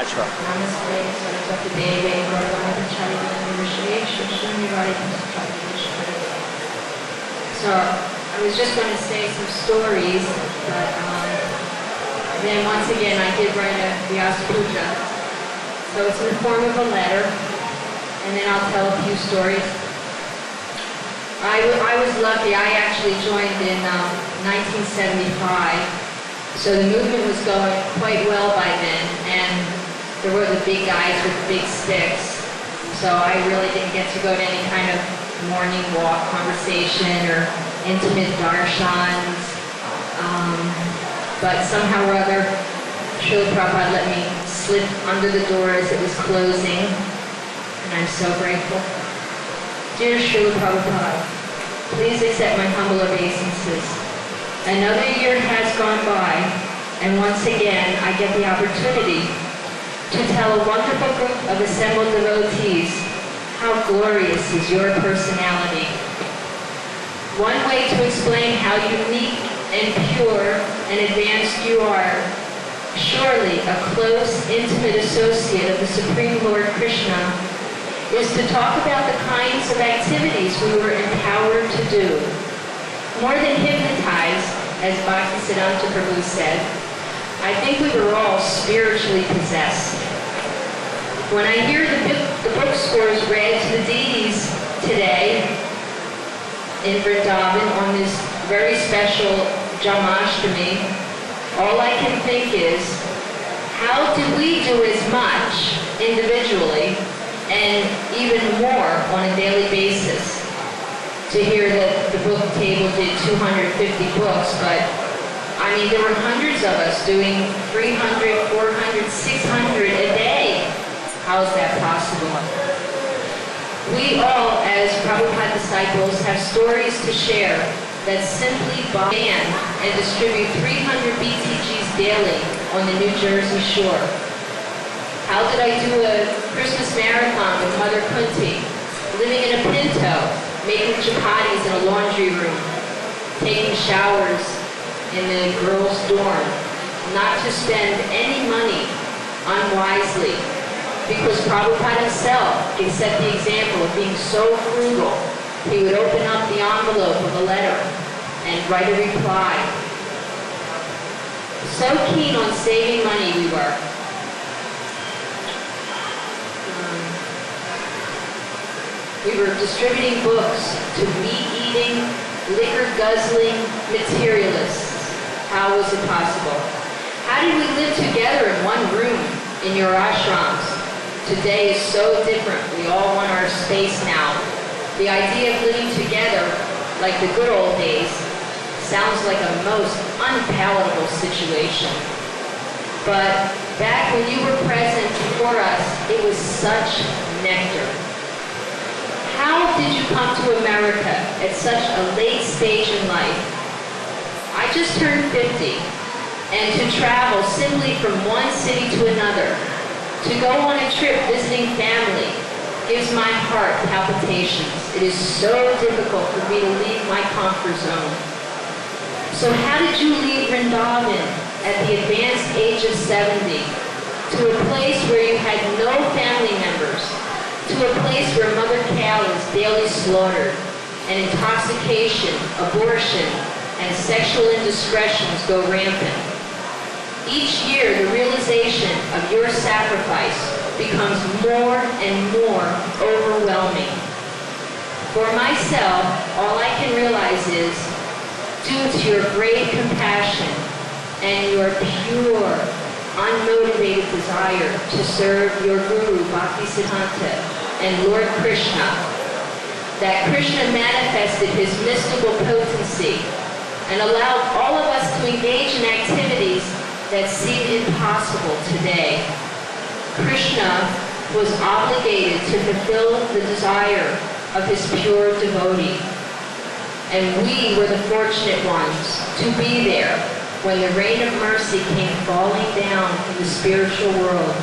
છો. So I was just going to say some stories, but then once again I did write a Vyasa puja. So it's in the form of a letter, and then I'll tell a few stories. I was lucky. I actually joined in 1975, so the movement was going quite well by then, and there were the big guys with big sticks, so I really didn't get to go to any kind of morning walk conversation or intimate darshans, but somehow or other, Srila Prabhupada let me slip under the door as it was closing, and I'm so grateful. Dear Srila Prabhupada, please accept my humble obeisances. Another year has gone by, and once again I get the opportunity to tell a wonderful group of assembled devotees how glorious is your personality. One way to explain how unique and pure and advanced you are, surely a close, intimate associate of the Supreme Lord Krishna, is to talk about the kinds of activities we were empowered to do. More than hypnotized, as Bhaktivedanta Prabhu said, I think we were all spiritually possessed. When I hear the book scores read to the deities today in Vrindavan on this very special Janmashtami, all I can think is, how do we do as much individually and even more on a daily basis? To hear that the book table did 250 books, but I mean, there were hundreds of us doing 300, 400, 600 a day. How is that possible? We all, as Prabhupada disciples, have stories to share that simply buy and distribute 300 BTGs daily on the New Jersey shore. How did I do a Christmas marathon with Mother Kunti, living in a Pinto, making chapatis in a laundry room, taking showers in the girls' dorm, not to spend any money unwisely, because Prabhupada himself set the example of being so frugal. He would open up the envelope of a letter and write a reply. So keen on saving money we were. We were distributing books to meat-eating, liquor-guzzling materialists. How was it possible? How did we live together in one room in your ashrams? Today is so different. We all want our space now. The idea of living together, like the good old days, sounds like a most unpalatable situation. But back when you were present before us, it was such nectar. How did you come to America at such a late stage in life? I just turned 50, and to travel simply from one city to another, to go on a trip visiting family, gives my heart palpitations. It is so difficult for me to leave my comfort zone. So how did you leave Vrindavan at the advanced age of 70 to a place where you had no family members, to a place where mother cow is daily slaughtered, and intoxication, abortion, and sexual indiscretions go rampant? Each year, the realization of your sacrifice becomes more and more overwhelming. For myself, all I can realize is, due to your great compassion and your pure, unmotivated desire to serve your Guru, Bhaktivedanta, and Lord Krishna, that Krishna manifested his mystical potency and allowed all of us to engage in activities that seem impossible today. Krishna was obligated to fulfill the desire of his pure devotee. And we were the fortunate ones to be there when the rain of mercy came falling down in the spiritual world,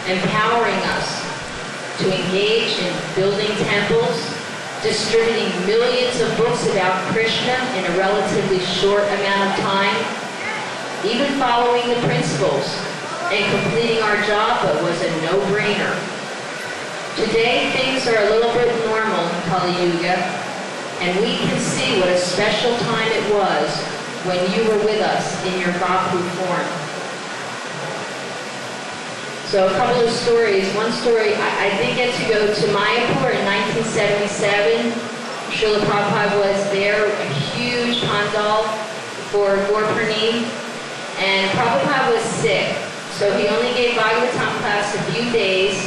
empowering us to engage in building temples, distributing millions of books about Krishna in a relatively short amount of time, even following the principles and completing our japa was a no-brainer. Today, things are a little bit normal in Kali Yuga, and we can see what a special time it was when you were with us in your Bapu form. So a couple of stories. One story, I did get to go to Mayapur in 1977. Srila Prabhupada was there, a huge pandal for Gurpurnim, and Prabhupada was sick. So he only gave Bhagavatam class a few days,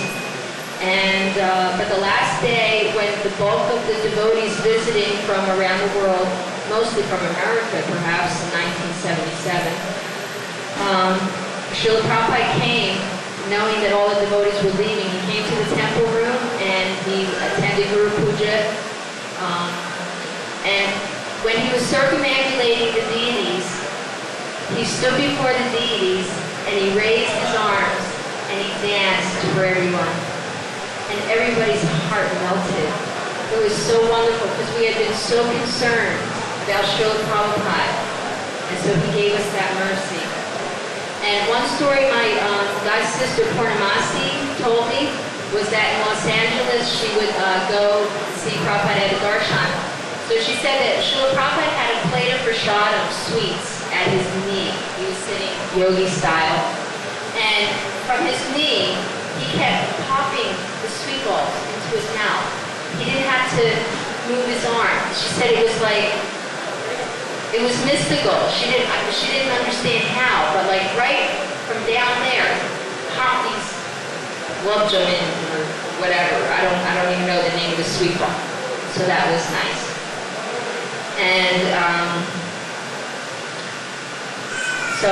and but the last day, when the bulk of the devotees visiting from around the world, mostly from America perhaps, in 1977, Srila Prabhupada came, knowing that all the devotees were leaving. He came to the temple room and he attended Guru Puja. And when he was circumambulating the deities, he stood before the deities and he raised his arms and he danced for everyone. And everybody's heart melted. It was so wonderful because we had been so concerned about Srila Prabhupada. And so he gave us that mercy. And one story my god's sister Purnamasi told me was that in Los Angeles she would go see Prabhupada at a darshan. So she said that Srila Prabhupada had a plate of prasadam sweets at his knee. He was sitting yogi style. And from his knee, he kept popping the sweet balls into his mouth. He didn't have to move his arm. She said it was like, it was mystical. She didn't understand how, but like right from down there, pop these lobjamin or whatever. I don't even know the name of the sweet ball. So that was nice. And so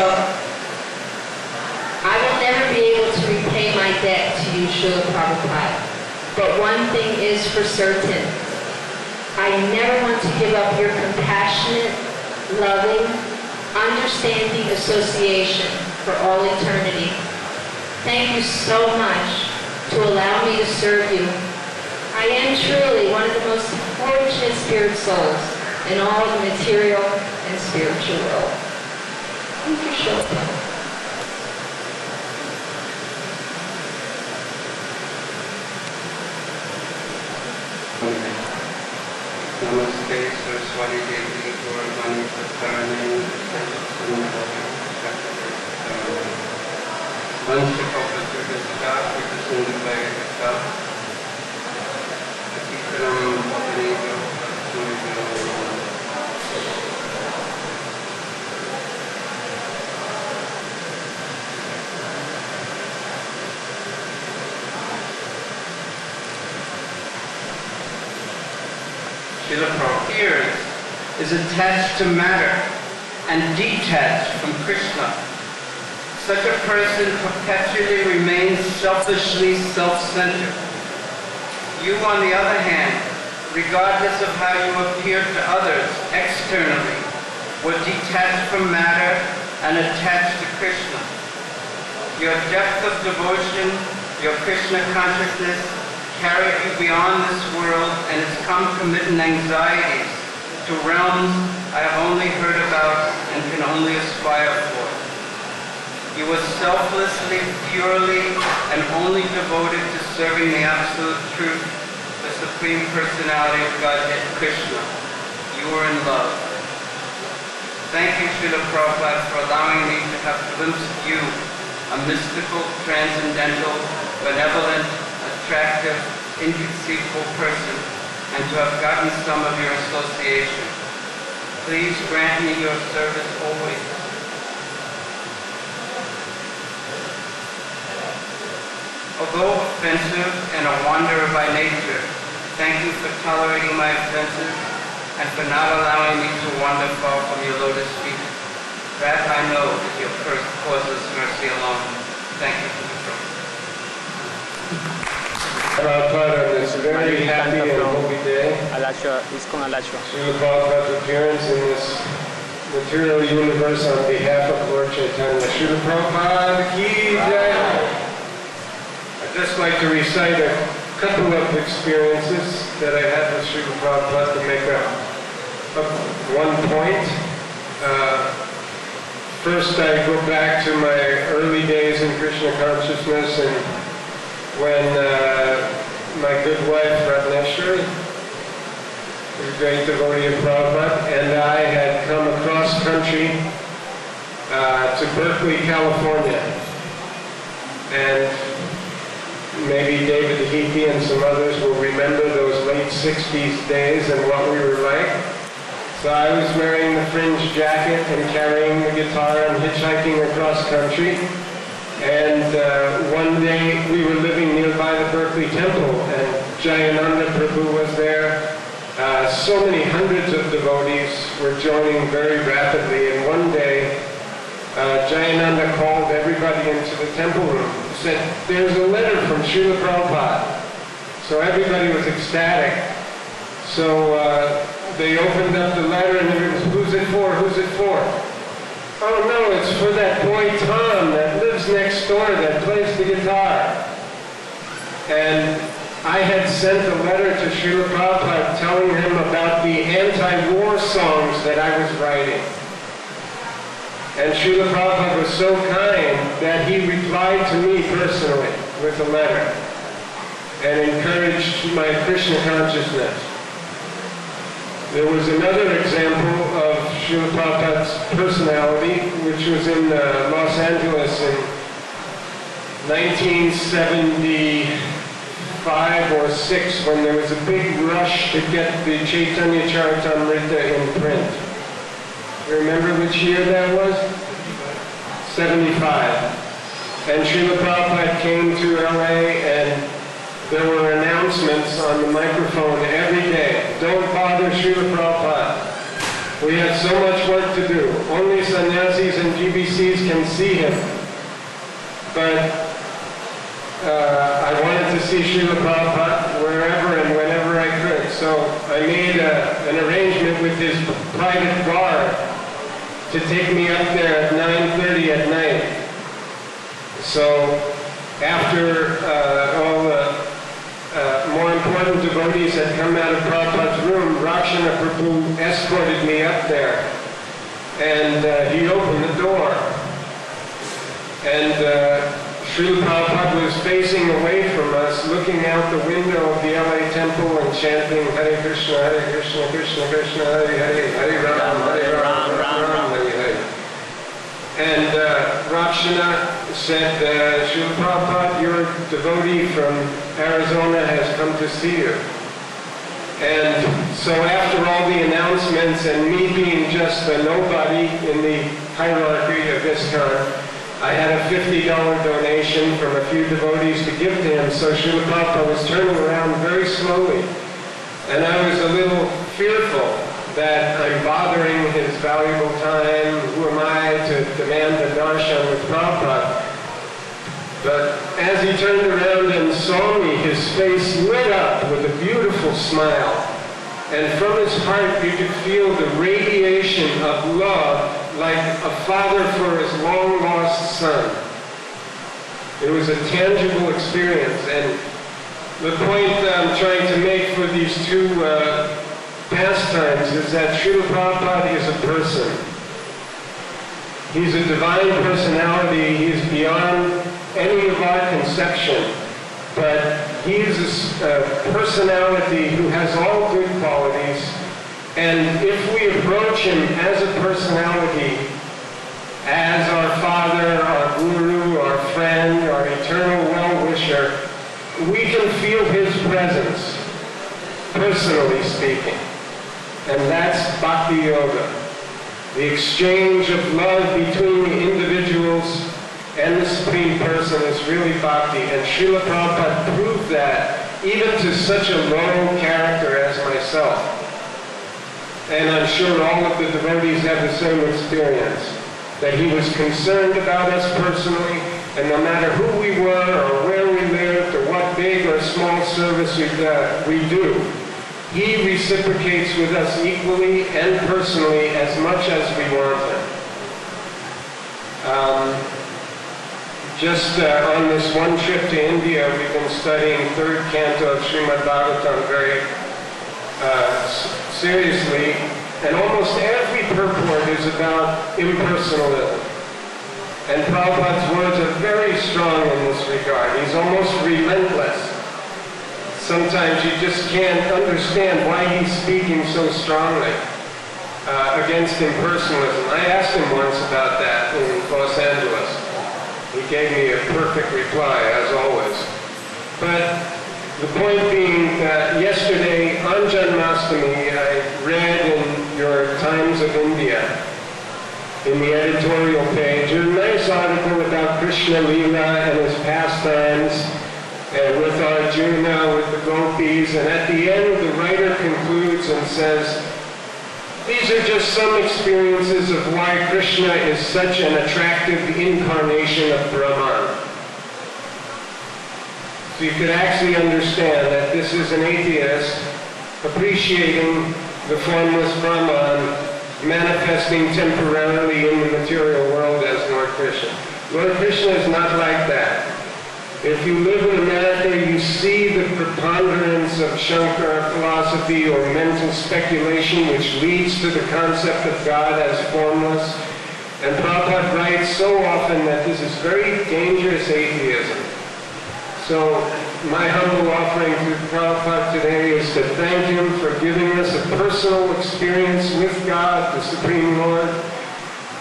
I will never be able to repay my debt to you, Srila Prabhupada. But one thing is for certain. I never want to give up your compassionate, loving, understanding association for all eternity. Thank you so much to allow me to serve you. I am truly one of the most fortunate spirit souls in all the material and spiritual world. Thank you, Srila. Namaste, Saraswati Devi, Gaurmani Prakarani, Vanshakopasudasta, Kritasundavayaka, Atisaram Bhavaneva, Sundaram. Srila Prabhupada is attached to matter and detached from Krishna. Such a person perpetually remains selfishly self-centered. You, on the other hand, regardless of how you appear to others externally, were detached from matter and attached to Krishna. Your depth of devotion, your Krishna consciousness, carried you beyond this world and its concomitant anxieties to realms I have only heard about and can only aspire for. You were selflessly, purely, and only devoted to serving the absolute truth, the Supreme Personality of Godhead, Krishna. You were in love. Thank you, Srila Prabhupada, for allowing me to have glimpsed you, a mystical, transcendental, benevolent, attractive, inconceivable person, and to have gotten some of your association. Please grant me your service always. Although offensive and a wanderer by nature, thank you for tolerating my offenses and for not allowing me to wander far from your lotus feet. That I know is your first causeless mercy alone. Thank you for the trouble. Prabhupada, on this very happy and holy day, Alachua, is con Alachua. Srila Prabhupada's appearance in this material universe on behalf of Lord Chaitanya. Srila Prabhupada ki jai. I'd just like to recite a couple of experiences that I had with Srila Prabhupada to make up one point. First, I go back to my early days in Krishna consciousness, and when my good wife, Ratneshwari, a great devotee of Prabhupada, and I had come across country to Berkeley, California. And maybe David Heapy and some others will remember those late 60s days and what we were like. So I was wearing the fringe jacket and carrying the guitar and hitchhiking across country. And one day we were living nearby the Berkeley Temple, and Jayananda Prabhu was there. So many hundreds of devotees were joining very rapidly, and one day Jayananda called everybody into the temple room. He said, "There's a letter from Srila Prabhupada." So everybody was ecstatic. So they opened up the letter, and it was, "Who's it for? Who's it for?" "Oh no, it's for that boy Tom that lives next door that plays the guitar." And I had sent a letter to Srila Prabhupada telling him about the anti-war songs that I was writing. And Srila Prabhupada was so kind that he replied to me personally with a letter and encouraged my Krishna consciousness. There was another example of Srila Prabhupada's personality, which was in Los Angeles in 1975 or 6, when there was a big rush to get the Chaitanya Charitamrita in print. You remember which year that was? 75. And Srila Prabhupada came to LA, and there were announcements on the microphone every day. "Don't bother Srila Prabhupada. We have so much work to do. Only sannyasis and GBCs can see him." But I wanted to see Srila Prabhupada wherever and whenever I could. So I made an arrangement with his private guard to take me up there at 9:30 at night. So after all the more important devotees had come out of Prabhupada's room, Rakshana Prabhu escorted me up there. And he opened the door. And Srila Prabhupada was facing away from us, looking out the window of the LA temple and chanting Hare Krishna, Krishna Krishna, Hare Hare, Hare Ram, Hare Ram, Ram Ram, Hare Hare. And Rakshana said, "Srila Prabhupada, your devotee from Arizona has come to see you." And so after all the announcements and me being just a nobody in the hierarchy of ISKCON, I had a $50 donation from a few devotees to give to him. So Srila Prabhupada was turning around very slowly. And I was a little fearful that I'm bothering his valuable time. Who am I to demand a darshan with Prabhupada? But as he turned around and saw me, his face lit up with a beautiful smile. And from his heart you could feel the radiation of love, like a father for his long-lost son. It was a tangible experience. And the point I'm trying to make for these two pastimes is that Srila Prabhupada is a person. He's a divine personality. He's beyond any of our conception. But he is a personality who has all good qualities. And if we approach him as a personality, as our father, our guru, our friend, our eternal well-wisher, we can feel his presence, personally speaking. And that's Bhakti Yoga. The exchange of love between the individuals and the Supreme Person is really Bhakti. And Srila Prabhupada proved that even to such a low character as myself. And I'm sure all of the devotees have the same experience. That he was concerned about us personally, and no matter who we were or where we lived or what big or small service we do, he reciprocates with us equally and personally as much as we want him. Just on this one trip to India, we've been studying third canto of Srimad Bhagavatam very seriously, and almost every purport is about impersonalism. And Prabhupada's words are very strong in this regard. He's almost relentless. Sometimes you just can't understand why he's speaking so strongly against impersonalism. I asked him once about that in Los Angeles. He gave me a perfect reply, as always. But the point being that yesterday on Janmashtami, I read in your Times of India, in the editorial page, a nice article about Krishna Leela and his pastimes, and with Arjuna, with the gopis, and at the end the writer concludes and says, these are just some experiences of why Krishna is such an attractive incarnation of Brahman. So you could actually understand that this is an atheist appreciating the formless Brahman manifesting temporarily in the material world as Lord Krishna. Lord Krishna is not like that. If you live in America, you see the preponderance of Shankara philosophy or mental speculation which leads to the concept of God as formless. And Prabhupada writes so often that this is very dangerous atheism. So my humble offering to Prabhupada today is to thank him for giving us a personal experience with God, the Supreme Lord,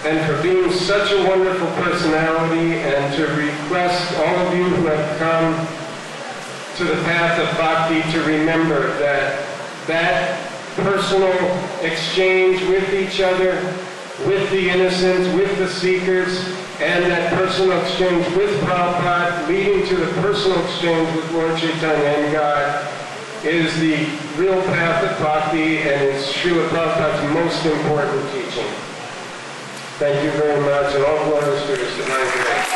and for being such a wonderful personality, and to request all of you who have come to the path of bhakti to remember that that personal exchange with each other, with the innocents, with the seekers, and that personal exchange with Prabhupada, leading to the personal exchange with Lord Chaitanya and God, is the real path of bhakti and is Srila Prabhupada's most important teaching. Thank you very much, and all glories to His divine grace.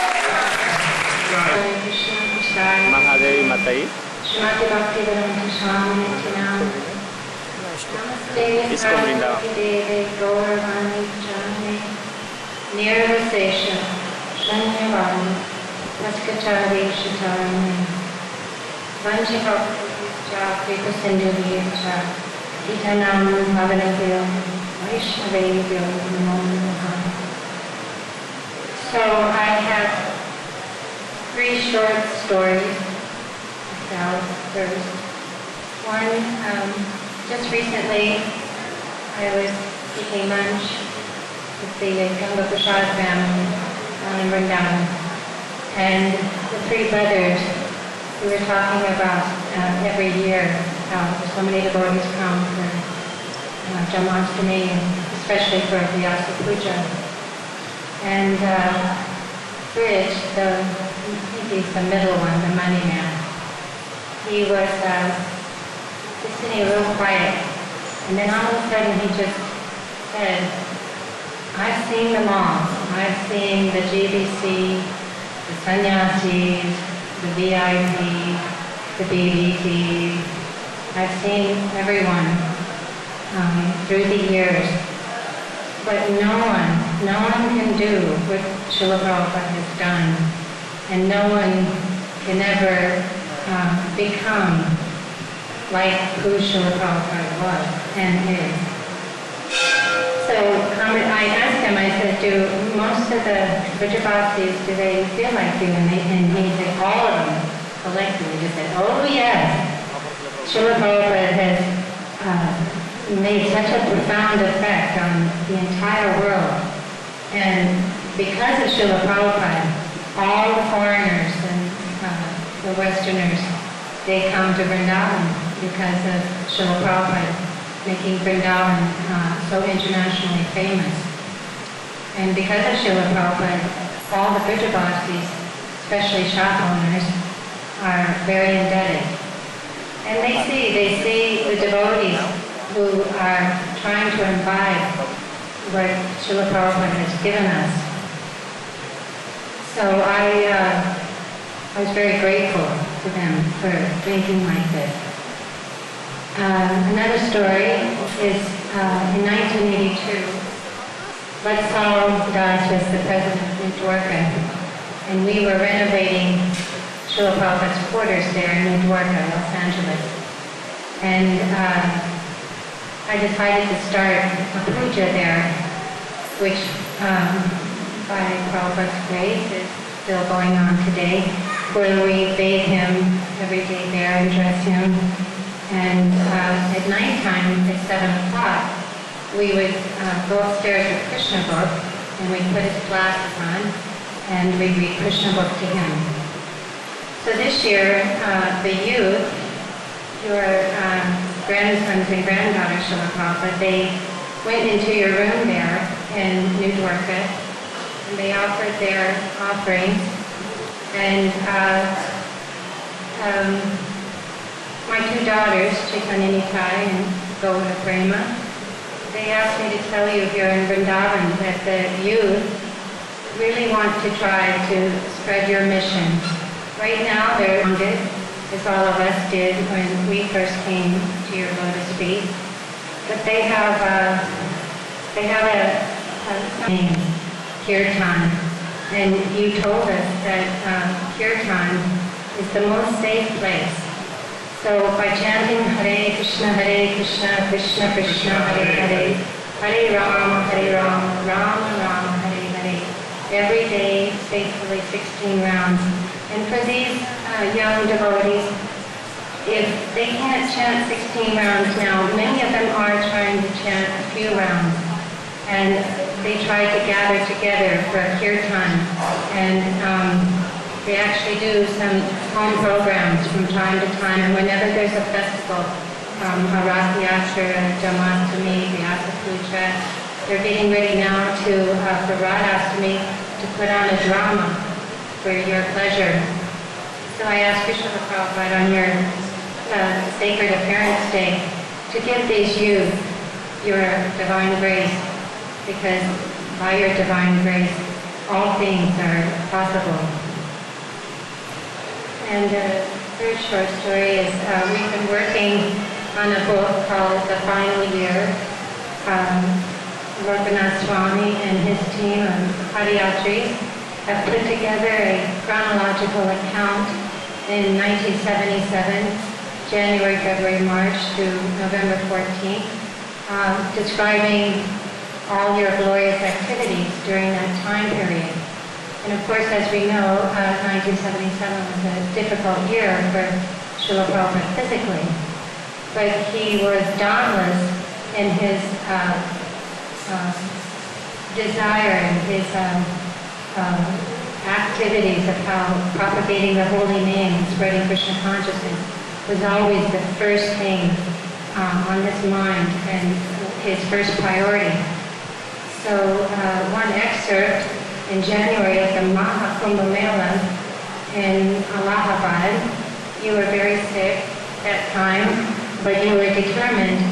Mahadevi Matai. Shrimati Bhaktivedanta Swami Nityananda. Namaste Iskon Vrindavan. Sarvati Gauravani Jami. Nirvasesha Shanyavani Paskachari Shitarani. Vanchivapta Kripa Sindhuviyata. Itanam Bhavanabhyo Vaishnavebhyo Namo Namaha. So I have 3 short stories about first. One, just recently I was eating lunch with the Ganga Prasad family down in Vrindavan, and the 3 brothers, we were talking about every year how so many devotees come for Janmashtami, especially for Vyasa puja. And Bridge, I think he's the middle one, the money man, he was just sitting real quiet. And then all of a sudden he just said, I've seen them all. I've seen the GBC, the sannyasis, the VIPs, the BBTs. I've seen everyone through the years. But no one can do what Srila Prabhupada has done. And no one can ever become like who Srila Prabhupada was and is. So I asked him, I said, do most of the Vrajavasis, do they feel like you? And he said, all of them collectively just said, oh yes. Srila Prabhupada has made such a profound effect on the entire world. And because of Srila Prabhupada, all the foreigners and the Westerners, they come to Vrindavan because of Srila Prabhupada making Vrindavan so internationally famous. And because of Srila Prabhupada, all the Vrajavasis, especially shop owners, are very indebted. And they see the devotees who are trying to imbibe what Srila Prabhupada has given us. So I was very grateful to them for thinking like this. Another story is in 1982, Vatsal Das was the president of Dwarka, and we were renovating Srila Prabhupada's quarters there in Dwarka, Los Angeles. And I decided to start a puja there, which by Prabhupada's grace is still going on today, where we bathe him every day there and dress him. And at nighttime, at 7 o'clock, we would go upstairs with Krishna book, and we'd put his glasses on, and we'd read Krishna book to him. So this year, the youth, your grandsons and granddaughters, Srila Prabhupada, they went into your room there in New Dwarka, and they offered their offerings. And my two daughters, Chaitanya Nitai and Gauda Prema, they asked me to tell you here in Vrindavan that the youth really want to try to spread your mission. Right now they're wounded, as all of us did when we first came to your lotus feet. But they have a name, Kirtan. And you told us that Kirtan is the most safe place. So by chanting Hare Krishna, Krishna Krishna, Hare Hare, Hare Rama, Rama Rama, Hare Hare, every day, faithfully 16 rounds. And for these young devotees, if they can't chant 16 rounds now, many of them are trying to chant a few rounds. And they try to gather together for a kirtan. And they actually do some home programs from time to time. And whenever there's a festival, a Rath Yatra, Janmashtami, Vyasa puja, they're getting ready now for Radhastami to put on a drama for your pleasure. So I asked Krishna Prabhupada on your sacred appearance day to give these youth your divine grace, because by your divine grace, all things are possible. And the third short story is we've been working on a book called The Final Year. Swami and his team of Hadiyatris have put together a chronological account in 1977, January, February, March to November 14th, describing all your glorious activities during that time period. And of course, as we know, 1977 was a difficult year for Srila Prabhupada physically, but he was dauntless in his desire and his activities of how propagating the holy name and spreading Krishna consciousness was always the first thing on his mind and his first priority. So one excerpt in January of the Maha Kumbh Mela in Allahabad, you were very sick that time, but you were determined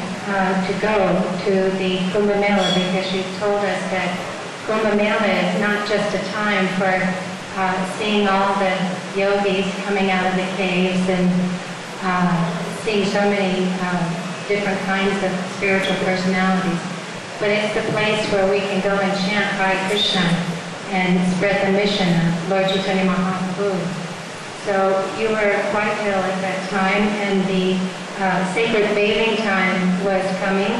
to go to the Kumbh Mela because you told us that Kumbh Mela is not just a time for seeing all the yogis coming out of the caves and seeing so many different kinds of spiritual personalities, but it's the place where we can go and chant Hare Krishna and spread the mission of Lord Chaitanya Mahaprabhu. So you were quite ill at that time, and the sacred bathing time was coming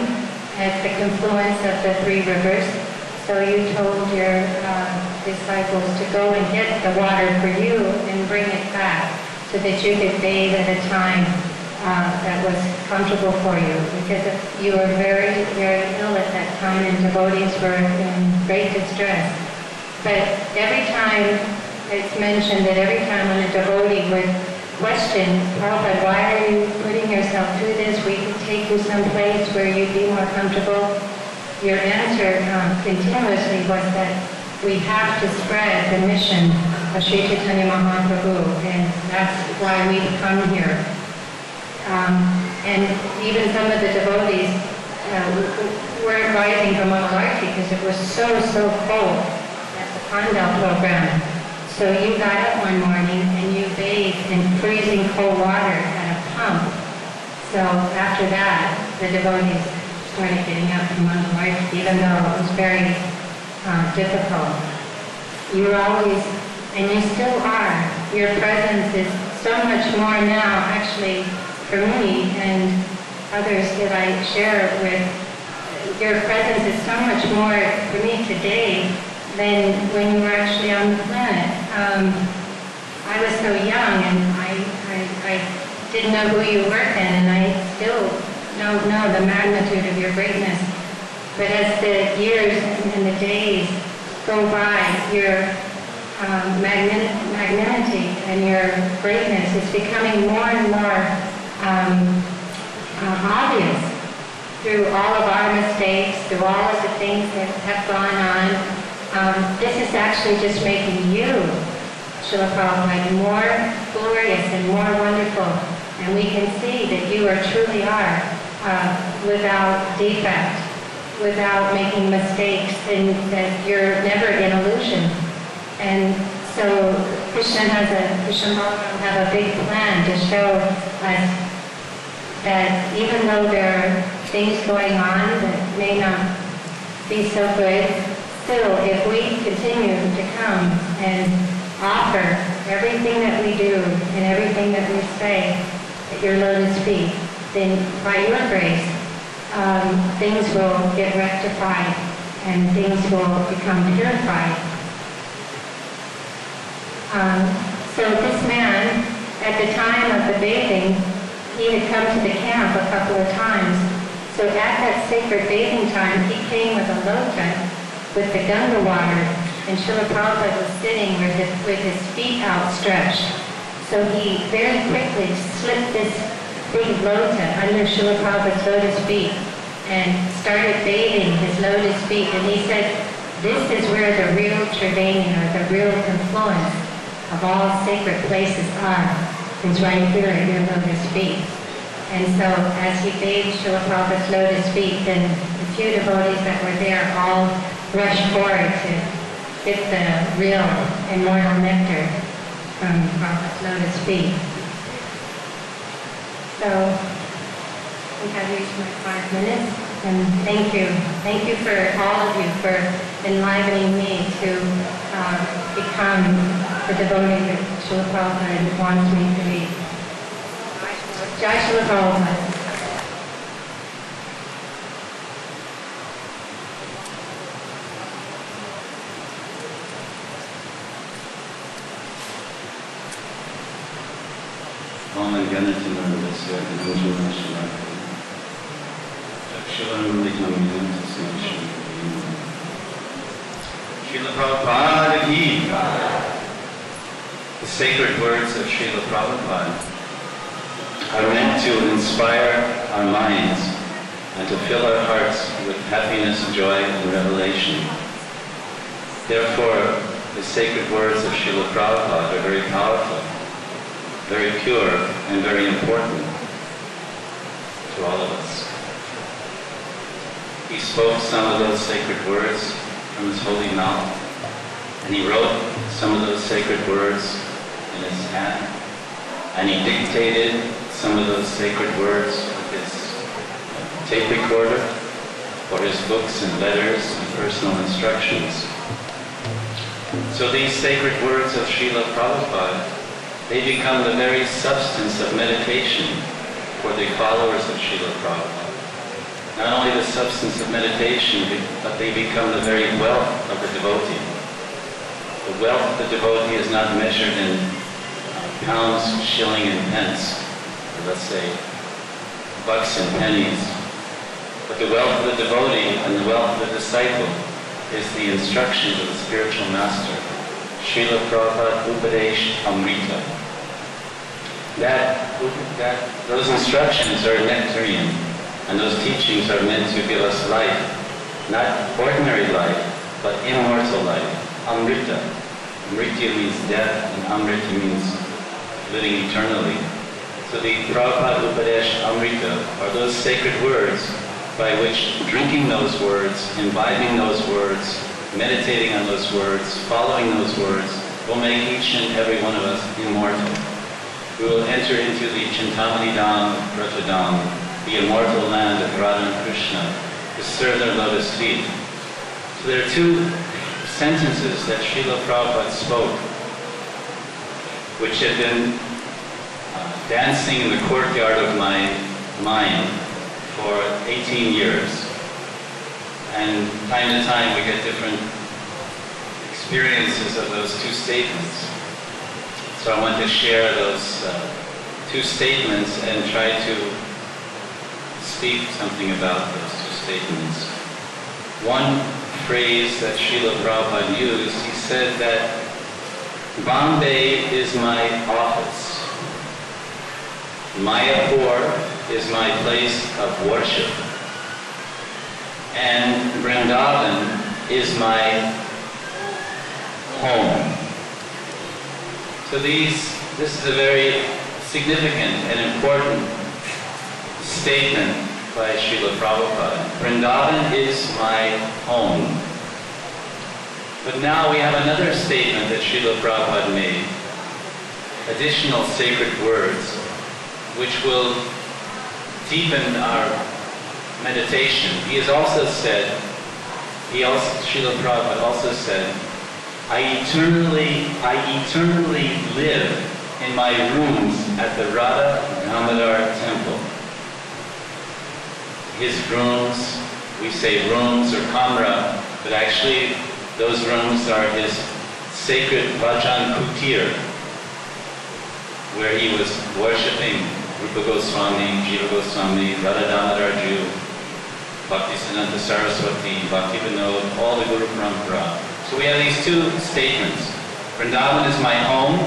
at the confluence of the three rivers. So you told your disciples to go and get the water for you and bring it back so that you could bathe at a time that was comfortable for you, because you were very, very ill at that time and devotees were in great distress. But every time it's mentioned that every time when a devotee would question, Prabhupada, why are you putting yourself through this? We could take you someplace where you'd be more comfortable. Your answer continuously was that we have to spread the mission of Sri Chaitanya Mahaprabhu, and that's why we come here. And even some of the devotees weren't rising from Mangalarti because it was so cold at the Pandal program. So you got up one morning and you bathed in freezing cold water at a pump. So after that, the devotees started getting up from Mangalarti, even though it was very difficult. You were always, and you still are, your presence is so much more now, actually, for me and others that I share it with. Your presence is so much more for me today than when you were actually on the planet. I was so young, and I didn't know who you were then, and I still don't know the magnitude of your greatness. But as the years and the days go by, your magnanimity and your greatness is becoming more and more obvious through all of our mistakes, through all of the things that have gone on. This is actually just making you, Srila Prabhupada, more glorious and more wonderful. And we can see that you truly are without defect, without making mistakes, and that you're never in illusion. And so Krishna Balaram have a big plan to show us that even though there are things going on that may not be so good, still if we continue to come and offer everything that we do and everything that we say at your lotus feet, then by your grace, things will get rectified and things will become purified. So this man, at the time of the bathing, he had come to the camp a couple of times. So at that sacred bathing time, he came with a lota with the Ganga water, and Srila Prabhupada was sitting with his feet outstretched. So he very quickly slipped this big lota under Srila Prabhupada's lotus feet and started bathing his lotus feet. And he said, this is where the real Triveni, or the real confluence of all sacred places are, is right here at your lotus feet. And so as he bathed Srila Prabhupada's lotus feet, then the few devotees that were there all rushed forward to get the real immortal nectar from Prabhupada's lotus feet. So I think I've reached my 5 minutes, and thank you. Thank you for all of you for enlivening me to become the devotee that Srila Prabhupada wants me to be. Jai Srila Prabhupada. Srila Prabhupada ki. The sacred words of Srila Prabhupada are meant to inspire our minds and to fill our hearts with happiness, joy, and revelation. Therefore, the sacred words of Srila Prabhupada are very powerful, very pure, and very important to all of us. He spoke some of those sacred words from his holy mouth, and he wrote some of those sacred words in his hand, and he dictated some of those sacred words with his tape recorder for his books and letters and personal instructions. So these sacred words of Srila Prabhupada, they become the very substance of meditation for the followers of Srila Prabhupada. Not only the substance of meditation, but they become the very wealth of the devotee. The wealth of the devotee is not measured in pounds, shilling, and pence, or let's say bucks and pennies. But the wealth of the devotee and the wealth of the disciple is the instructions of the spiritual master, Srila Prabhupada Upadesh Amrita. Those instructions are nectarian, and those teachings are meant to give us life, not ordinary life, but immortal life, Amrita. Amrita means death, and Amrita means living eternally. So the Prabhupada Upadesh Amrita are those sacred words by which drinking those words, imbibing those words, meditating on those words, following those words, will make each and every one of us immortal. We will enter into the Chintamani Dham, Ratadam, the immortal land of Radha and Krishna, to serve their lotus feet. So there are two sentences that Srila Prabhupada spoke, which had been dancing in the courtyard of my mind for 18 years. And time to time we get different experiences of those two statements. So I want to share those two statements and try to speak something about those two statements. One phrase that Srila Prabhupada used, he said that Bombay is my office. Mayapur is my place of worship. And Vrindavan is my home. So this is a very significant and important statement by Srila Prabhupada. Vrindavan is my home. But now we have another statement that Srila Prabhupada made. Additional sacred words which will deepen our meditation. He has also said, Srila Prabhupada also said, I eternally live in my rooms at the Radha Damodar temple. His rooms, we say rooms or kamra, but actually those rooms are his sacred Vajan Kutir, where he was worshipping Rupa Goswami, Jiva Goswami, Radha Damodar Ju, Bhaktisiddhanta Saraswati, Bhaktivedanta, all the Guru Parampara. So we have these two statements. Vrindavan is my home,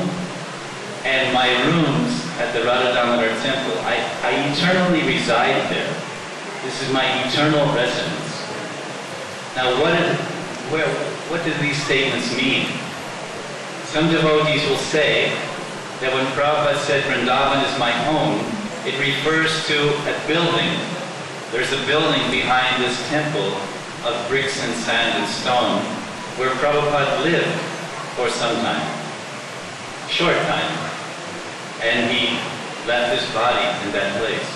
and my rooms at the Radha Damodar temple. I eternally reside there. This is my eternal residence. Now what do these statements mean? Some devotees will say that when Prabhupada said Vrindavan is my home, it refers to a building. There's a building behind this temple of bricks and sand and stone where Prabhupada lived for some time, short time, and he left his body in that place.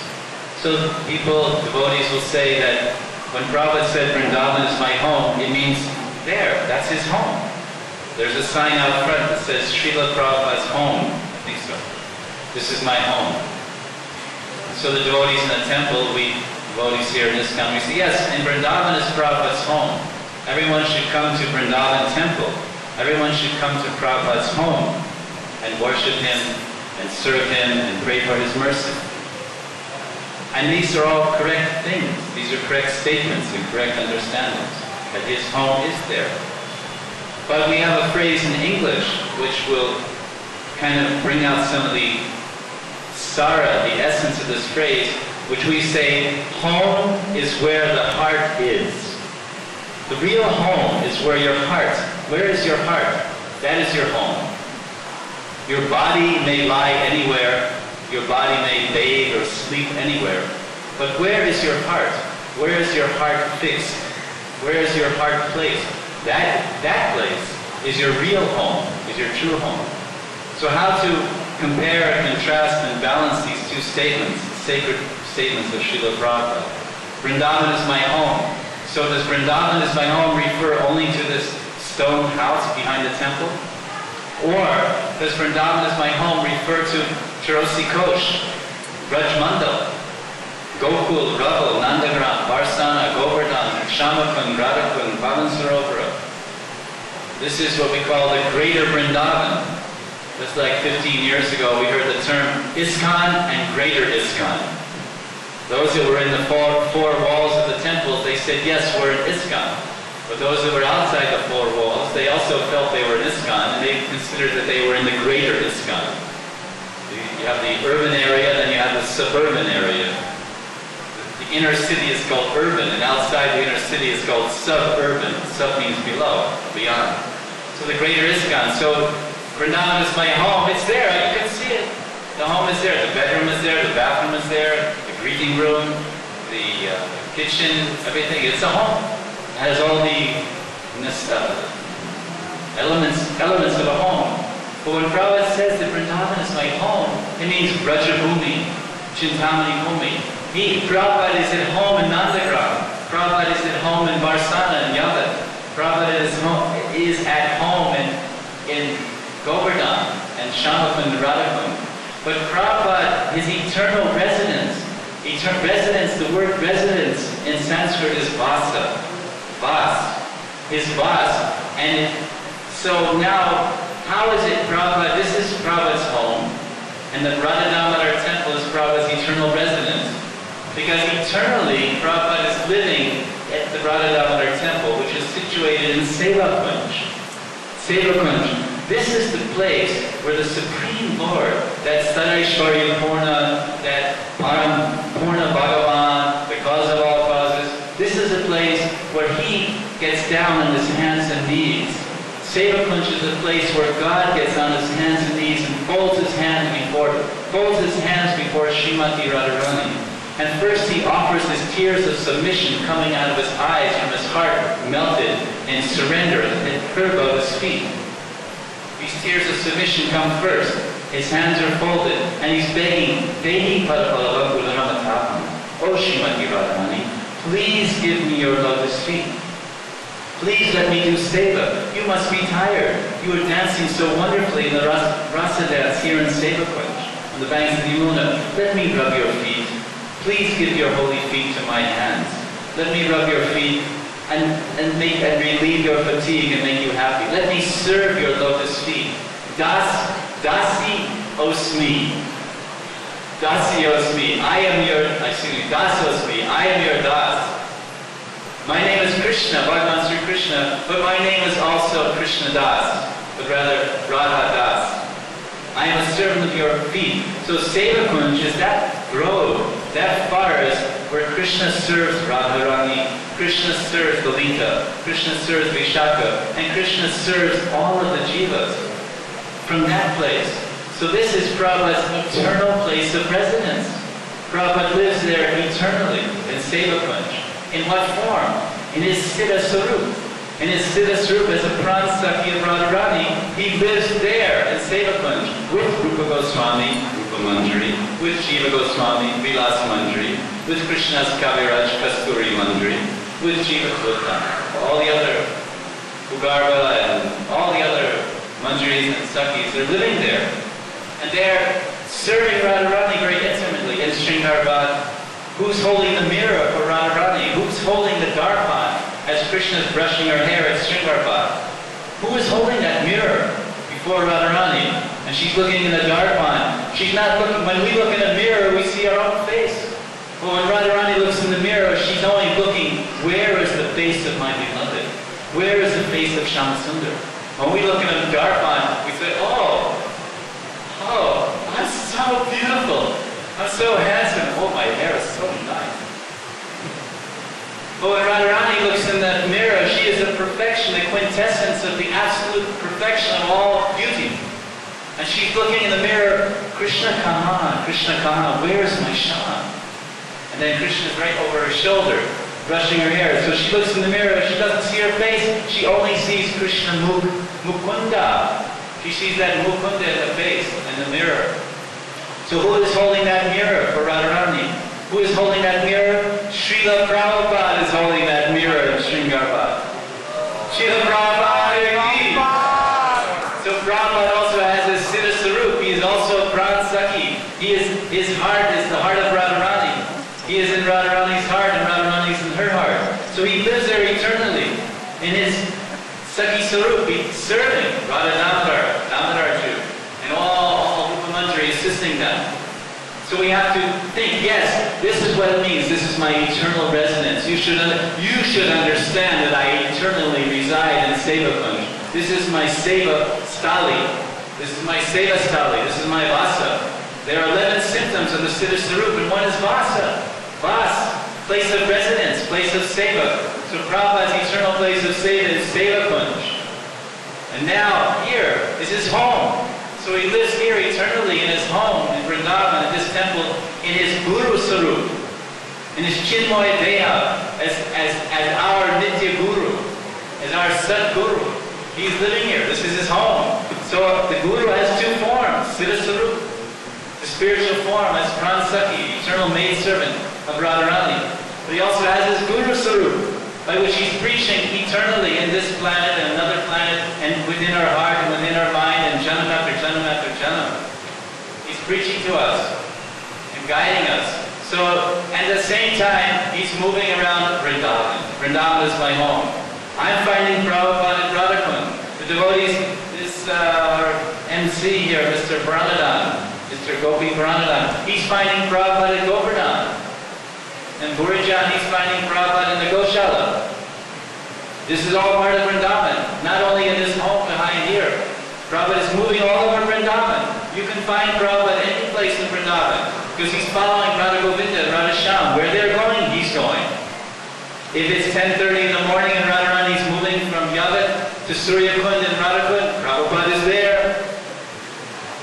So devotees will say that when Prabhupada said Vrindavan is my home, it means there, that's his home. There's a sign out front that says Srila Prabhupada's home. I think so. This is my home. So the devotees in the temple, devotees here in this country say, yes, and Vrindavan is Prabhupada's home. Everyone should come to Vrindavan temple. Everyone should come to Prabhupada's home and worship him and serve him and pray for his mercy. And these are all correct things. These are correct statements and correct understandings, that his home is there. But we have a phrase in English which will kind of bring out some of the sara, the essence of this phrase, which we say, home is where the heart is. The real home is where your heart, where is your heart? That is your home. Your body may lie anywhere, your body may bathe or sleep anywhere, but where is your heart? Where is your heart fixed? Where is your heart placed? That place is your real home, is your true home. So how to compare, contrast, and balance these two statements, sacred statements of Srila Prabhupada? Vrindavan is my home. So does Vrindavan is my home refer only to this stone house behind the temple? Or does Vrindavan is my home refer to Charosi Kosh, Braj Mandal, Gokul, Raval, Nandagram, Varsana, Govardhan, Shamakun, Radhakun, Pavan Sarovara. This is what we call the Greater Vrindavan. Just like 15 years ago, we heard the term ISKCON and Greater ISKCON. Those that were in the four walls of the temples, they said, yes, we're in ISKCON. But those that were outside the four walls, they also felt they were in ISKCON, and they considered that they were in the Greater ISKCON. You have the urban area, then you have the suburban area. The inner city is called urban, and outside the inner city is called suburban. Sub means below, beyond. So the Greater ISKCON. So Vrindavan is my home. It's there. You can see it. The home is there. The bedroom is there. The bathroom is there. The greeting room, the kitchen, everything. It's a home. It has all the elements of a home. But when Prabhupada says that Vrindavan is my home, it means Brajabhumi, Chintamani Bhumi. Prabhupada is at home in Nandagram. Prabhupada is at home in Varsana and Yavat. Prabhupada is at home in Govardhan and Shamakun and Radhakun. But Prabhupada, his eternal residence, the word residence in Sanskrit is vasa, vas, his vas, and it So now, how is it Prabhupada, this is Prabhupada's home, and the Radha Damodar temple is Prabhupada's eternal residence. Because eternally, Prabhupada is living at the Radha Damodar temple, which is situated in Seva Kunj. Seva Kunj. This is the place where the Supreme Lord, that Sarveshwarya Purna, that Param Purna Bhagavan, the cause of all causes, this is a place where he gets down on his hands and knees. Seva Kunj is a place where God gets on his hands and knees and folds his hands before Srimati Radharani. And first he offers his tears of submission coming out of his eyes from his heart, melted and surrender at the curve of his feet. These tears of submission come first. His hands are folded, and he's begging, Dehi Padapalava Gularamatapam, O Srimati Radharani, please give me your lotus feet. Please let me do seva. You must be tired. You are dancing so wonderfully in the rasa dance here in Seva Kunj, on the banks of the Yamuna. Let me rub your feet. Please give your holy feet to my hands. Let me rub your feet and relieve your fatigue and make you happy. Let me serve your lotus feet. Dasi osmi. Dasi osmi. Das osmi. I am your das. My name is Krishna, Bhagavan Sri Krishna, but my name is also Krishna Das, but rather Radha Das. I am a servant of your feet. So Seva Kunj is that grove, that forest where Krishna serves Radharani, Krishna serves Lalita, Krishna serves Vishaka, and Krishna serves all of the jivas. From that place. So this is Prabhupada's eternal place of residence. Prabhupada lives there eternally in Seva Kunj. In what form? In his Siddha Sarup. In his Siddha Sarup as a Pran Sakhi of Radharani, he lives there in Seva Kunj with Rupa Goswami, Rupa Manjari, with Jiva Goswami, Vilas Manjari, with Krishna's Kaviraj Kasturi Manjari, with Jiva Klutta, all the other Ugarva and all the other Manjaris and Sakhis are living there. And they're serving Radharani very intimately in Shringarvat. Who's holding the mirror for Radharani? Who's holding the darpan as Krishna is brushing her hair at Shringarvat? Who is holding that mirror before Radharani? And she's looking in the darpan. She's not looking, when we look in a mirror, we see our own face. But when Radharani looks in the mirror, she's only looking, where is the face of my beloved? Where is the face of Shyamsundar? When we look in a darpan, we say, oh, I'm so beautiful. I'm so handsome. Oh, my hair is so nice. But when Radharani looks in that mirror, she is the perfection, the quintessence of the absolute perfection of all beauty. And she's looking in the mirror, Krishna Kaha, where is my Shyam? And then Krishna's right over her shoulder, brushing her hair. So she looks in the mirror, she doesn't see her face, she only sees Krishna Mukunda. She sees that Mukunda in the face, in the mirror. So who is holding that mirror for Radharani? Who is holding that mirror? SRila Prabhupada is holding that mirror in Shringarvat. SRila Prabhupada! So Prabhupada also has his Siddha Sarup. He is also Pran Sakhi. His heart is the heart of Radharani. He is in Radharani's heart and Radharani is in her heart. So he lives there eternally in his Sakhi Sarup, serving Radha Damodar Ju, and all Rupa Manjari assisting them. So we have to think, yes, this is what it means. This is my eternal residence. You should understand that I eternally reside in Seva Kunj. This is my Seva Stali. This is my Seva Stali. This is my Vasa. There are 11 symptoms of the Siddha Sarup, and one is Vasa. Vas, place of residence, place of Seva. So Prabhupada's eternal place of Seva is Seva Kunj. And now, here is his home. So he lives here eternally in his home, in Vrindavan, in this temple, in his Guru Sarup, in his Chinmoy Deha, as our Nitya Guru, as our Sat Guru. He's living here. This is his home. So the Guru has two forms, Siddha Sarup. The spiritual form as Pran Sakhi, eternal maidservant of Radharani. But he also has his Guru Sarup, by which he's preaching eternally in this planet and another planet and within our heart and within our mind and janam after janam after janam. He's preaching to us and guiding us. So at the same time, he's moving around Vrindavan. Vrindavan is my home. I'm finding Prabhupada at Radhakund. The devotees, this MC here, Mr. Pranadhan, Mr. Gopi Pranadhan, he's finding Prabhupada at Govardhan. And Burijan, he's finding Prabhupada in the Goshala. This is all part of Vrindavan, not only in his home behind here. Prabhupada is moving all over Vrindavan. You can find Prabhupada any place in Vrindavan because he's following Radha Govinda and Radha Shyam. Where they're going, he's going. If it's 10:30 in the morning and Radharani is moving from Yavat to Surya Kund and Radhakund, Prabhupada is there.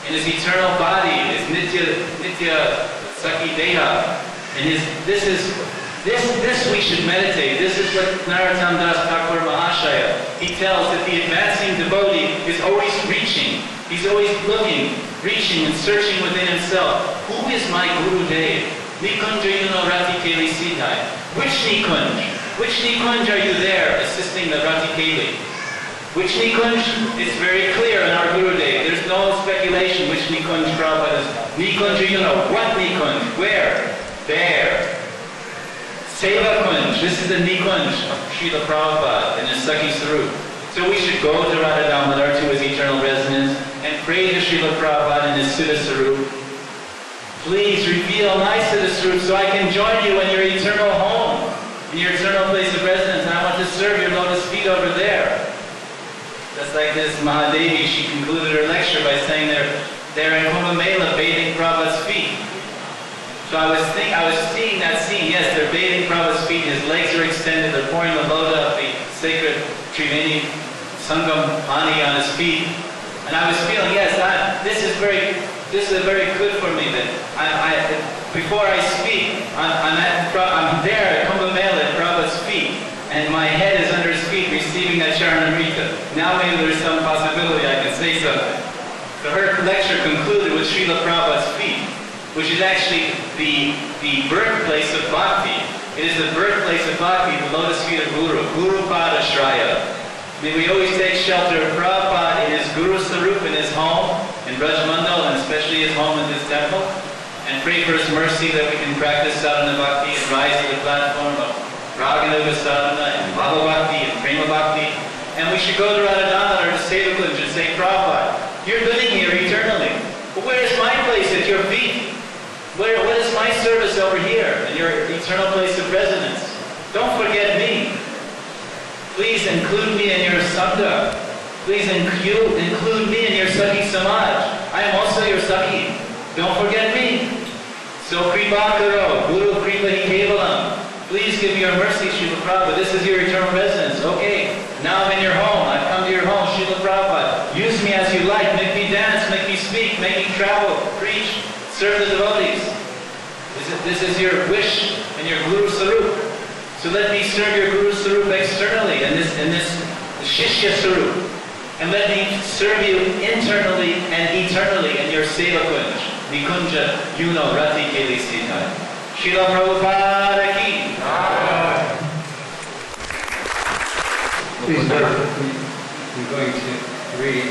In his eternal body, his Nitya Sakhi Deha. And this we should meditate. This is what Narottam Das Thakur Mahashaya, he tells that the advancing devotee is always reaching. He's always looking, reaching and searching within himself. Who is my Guru Dev? Nikunja Yuno Rati Keli Siddhai. Which Nikunj? Which Nikunj are you there assisting the Rati Keli? Which Nikunj? It's very clear in our Guru Dev. There's no speculation which Nikunj Prabhupada is. Nikunja Yuno. What Nikunj? Where? There. Seva Kunj, this is the Nikunj of Srila Prabhupada in his Sakhi Sarup. So we should go to Radha Damodar, to his eternal residence, and pray to Srila Prabhupada in his Siddha Sarup. Please reveal my Siddha Sarup so I can join you in your eternal home, in your eternal place of residence, and I want to serve your lotus feet over there. Just like this Mahadevi, she concluded her lecture by saying they're in Kumbh Mela bathing Prabhupada's feet. So I was seeing that scene. Yes, they're bathing Prabhupada's feet. His legs are extended. They're pouring the loda of the sacred Triveni Sangam Pani on his feet. And I was feeling, yes, this is very good for me. That before I speak, I'm there at Kumbh Mela at Prabhupada's feet, and my head is under his feet, receiving that Charanamrita. Now maybe there's some possibility I can say something. So her lecture concluded with Srila Prabhupada's feet, which is actually the birthplace of Bhakti. It is the birthplace of Bhakti, the lotus feet of Guru, Guru Pada Shraya. May we always take shelter of Prabhupada in his Guru Sarup, in his home, in Brajmandal, and especially his home in this temple, and pray for his mercy that we can practice sadhana bhakti and rise to the platform of Raganuga sadhana and Bhava Bhakti and Prema Bhakti. And we should go to Radha Damodar to Sevakunj and say, Prabhupada, you're living here eternally. But where is my place at your feet? What is my service over here in your eternal place of residence? Don't forget me. Please include me in your Sangha. Please include me in your Sakhi Samaj. I am also your Sakhi. Don't forget me. So Kripa Karo, Guru Kripa Hi Kevalam. Please give me your mercy, Srila Prabhupada. This is your eternal residence. Okay, now I'm in your home. I've come to your home, Srila Prabhupada. Use me as you like. Make me dance, make me speak, make me travel, preach, serve the devotees. This is your wish and your Guru Sarup. So let me serve your Guru Sarup externally in this Shishya Sarup. And let me serve you internally and eternally in your Seva Kunj, Nikunja Yuno Rati Keli Siddhai. Srila Prabhupada ki. Please note that I'm going to read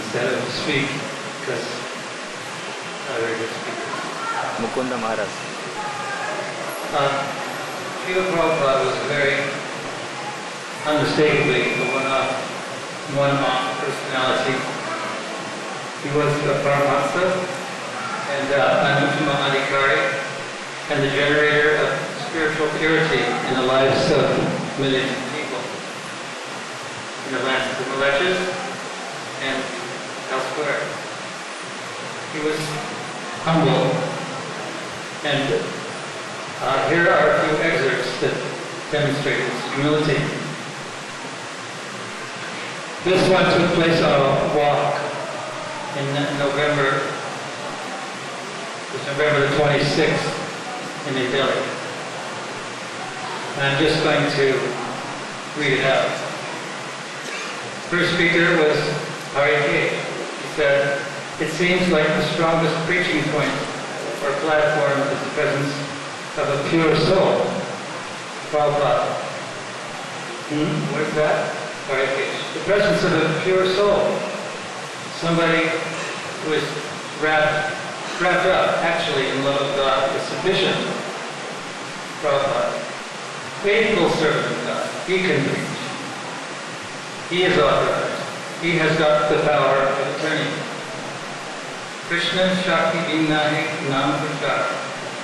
instead of speak because other good speakers. Mukunda Maharaj. Srila Prabhupada was very unmistakably a one-off personality. He was a Paramahansa and Anutama Adhikari and the generator of spiritual purity in the lives of millions of people in the lands of the Malechas and elsewhere. He was humble, and here are a few excerpts that demonstrate his humility. This one took place on a walk in November. It was November the 26th in New Delhi. And I'm just going to read it out. First speaker was Hari K. He said, "It seems like the strongest preaching point or platform is the presence of a pure soul." Prabhupada. What is that? Hari K. The presence of a pure soul. Somebody who is wrapped up actually in love of God is sufficient. Prabhupada. Faithful servant of God. He can preach. He is authorized. He has got the power of attorney. Krishna Shakti Vinahi Nam Prachar.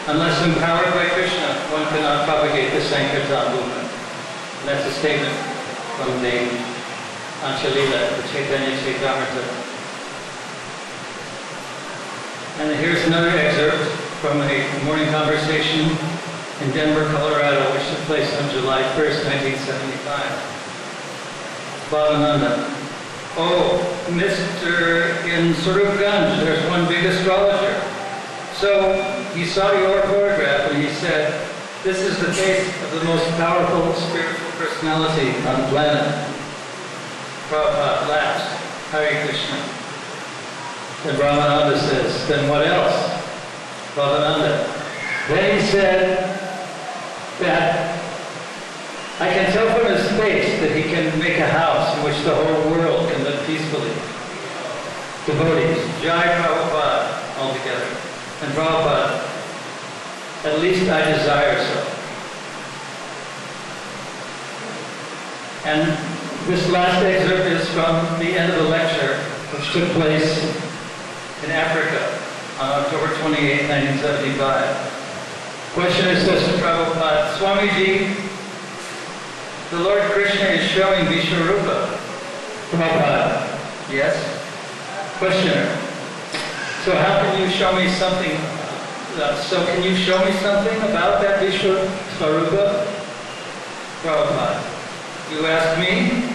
Unless empowered by Krishna, one cannot propagate the Sankirtan movement. And that's a statement from the SRila, the Chaitanya Chaitamrita. And here's another excerpt from a morning conversation in Denver, Colorado, which took place on July 1st, 1975. Bhavananda. Oh, Mr. in Surupganj, there's one big astrologer. So he saw your photograph and he said, this is the face of the most powerful spiritual personality on the planet. Prabhupada laughs, Hare Krishna. And Brahmananda says, then what else? Bhavananda. Then he said that I can tell from his face that he can make a house in which the whole world can live peacefully. Devotees, Jai Prabhupada altogether. And Prabhupada, at least I desire so. And this last excerpt is from the end of the lecture, which took place in Africa on October 28, 1975. Questioner says to Prabhupada, Swamiji, the Lord Krishna is showing Vishwarupa. Prabhupada, yes? Questioner, so how can you show me something? Can you show me something about that Vishwarupa? Prabhupada, you ask me?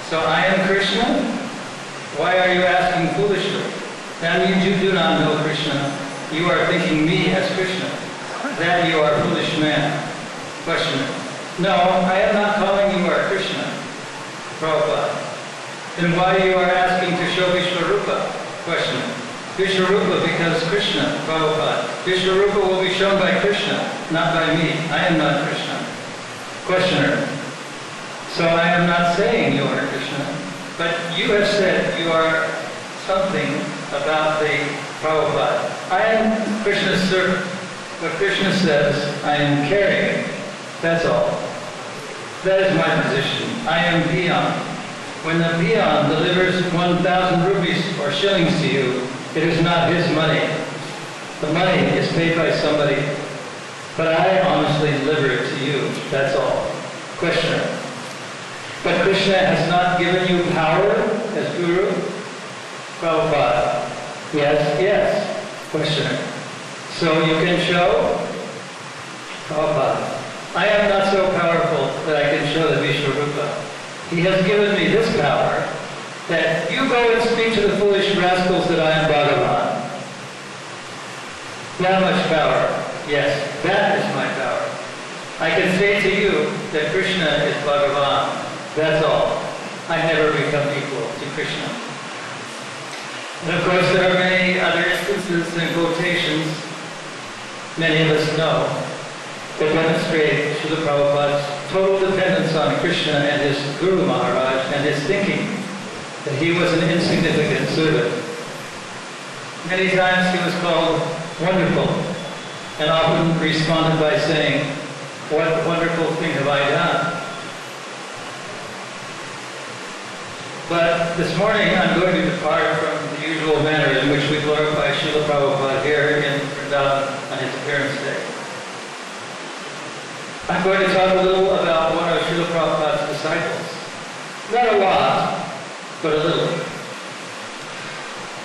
So I am Krishna? Why are you asking foolishly? That means you do not know Krishna. You are thinking me as Krishna. That you are a foolish man. Questioner, no, I am not calling you our Krishna. Prabhupada, then why you are asking to show Vishwarupa? Questioner, Vishwarupa because Krishna. Prabhupada, Vishwarupa will be shown by Krishna, not by me. I am not Krishna. Questioner, so I am not saying you are Krishna, but you have said you are something about the Prabhupada. I am Krishna's servant. What Krishna says, I am carrying. That's all. That is my position. I am peon. When the peon delivers 1,000 rupees or shillings to you, it is not his money. The money is paid by somebody, but I honestly deliver it to you. That's all. Questioner, but Krishna has not given you power as Guru? Prabhupada, yes. Questioner, so you can show? Prabhupada, I am not so powerful that I can show the Vishwarupa. He has given me this power that you go and speak to the foolish rascals that I am Bhagavan. That much power. Yes, that is my power. I can say to you that Krishna is Bhagavan. That's all. I never become equal to Krishna. And of course there are many other instances and quotations many of us know that demonstrate Srila Prabhupada's total dependence on Krishna and his Guru Maharaj and his thinking that he was an insignificant servant. Many times he was called wonderful and often responded by saying, what wonderful thing have I done? But this morning I'm going to depart from the usual manner in which we glorify Srila Prabhupada here in Vrindavan on his appearance day. I'm going to talk a little about one of Srila Prabhupada's disciples. Not a lot, but a little.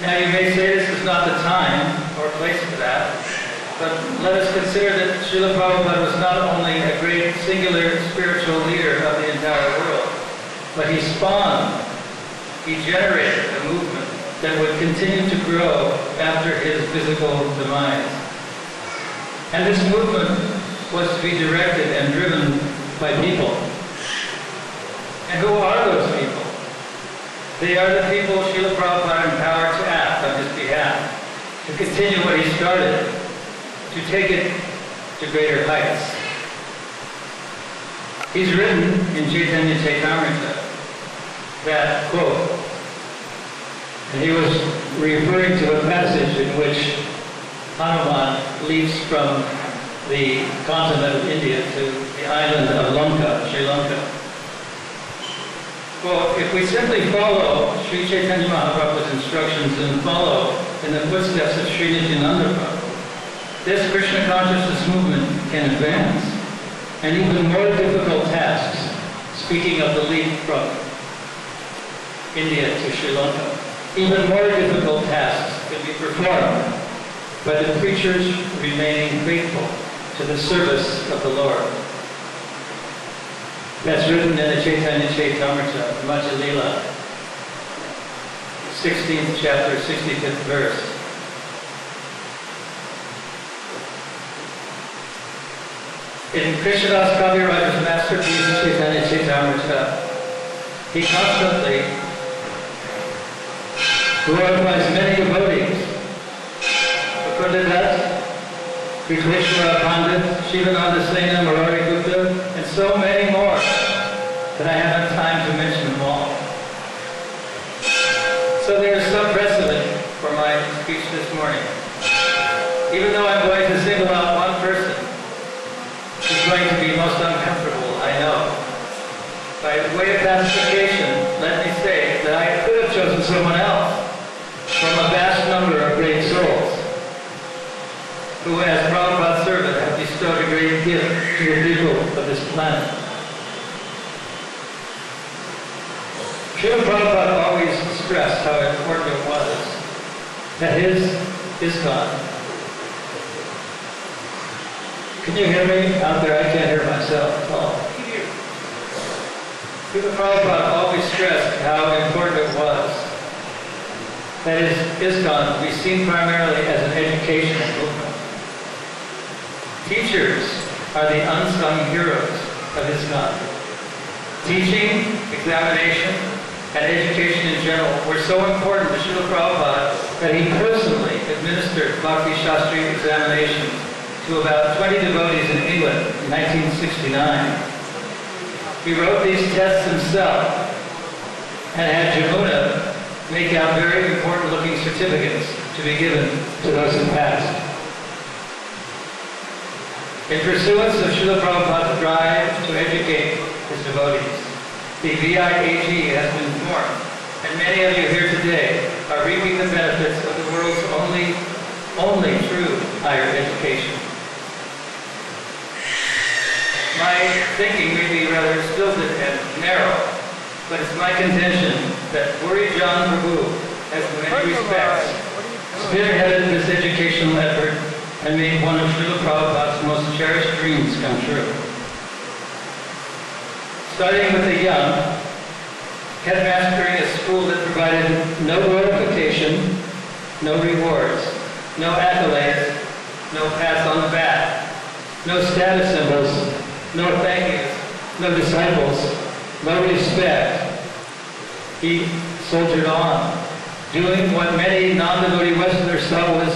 Now you may say this is not the time or place for that, but let us consider that Srila Prabhupada was not only a great singular spiritual leader of the entire world, but he generated a movement that would continue to grow after his physical demise. And this movement was to be directed and driven by people. And who are those people? They are the people Srila Prabhupada empowered to act on his behalf, to continue what he started, to take it to greater heights. He's written in Chaitanya Chaitamrita that quote, and he was referring to a passage in which Hanuman leaps from the continent of India to the island of Lanka, Sri Lanka. Well, if we simply follow Sri Chaitanya Mahaprabhu's instructions and follow in the footsteps of Sri Nityananda Prabhu, this Krishna consciousness movement can advance. And even more difficult tasks, speaking of the leap from India to Sri Lanka, even more difficult tasks can be performed by the preachers remaining faithful to the service of the Lord. That's written in the Chaitanya Chaitamrita, Madhya Lila, 16th chapter, 65th verse. In Krishnadas Kaviraj's masterpiece, Chaitanya Chaitamrita, he constantly glorifies many devotees. Kundadat, Krishna Pandit, Shivananda Sena, Murari Gupta, and so many more that I haven't time to mention them all. So there is some precedent for my speech this morning. Even though I'm going to single out one person who's going to be most uncomfortable, I know. By way of pacification, let me say that I could have chosen someone else from a vast number of great souls who, as Prabhupada's servant, have bestowed a great gift to the people of this planet. Srila Prabhupada always stressed how important it was that his ISKCON. Can you hear me out there? I can't hear myself at all. Srila Prabhupada always stressed how important it was that his ISKCON be seen primarily as an educational movement. Teachers are the unsung heroes of ISKCON. Teaching, examination, and education in general were so important to Srila Prabhupada that he personally administered Bhakti Shastri examinations to about 20 devotees in England in 1969. He wrote these tests himself and had Jamuna make out very important looking certificates to be given to those who passed. In pursuance of Srila Prabhupada's drive to educate his devotees, the VIAG has been formed, and many of you here today are reaping the benefits of the world's only true higher education. My thinking may be rather stilted and narrow, but it's my contention that Puri John Prabhu has in many respects spearheaded this educational effort and made one of Srila Prabhupada's most cherished dreams come true. Starting with the young, headmastering a school that provided no glorification, no rewards, no accolades, no pats on the back, no status symbols, no thank yous, no disciples, no respect. He soldiered on, doing what many non-devotee Westerners thought was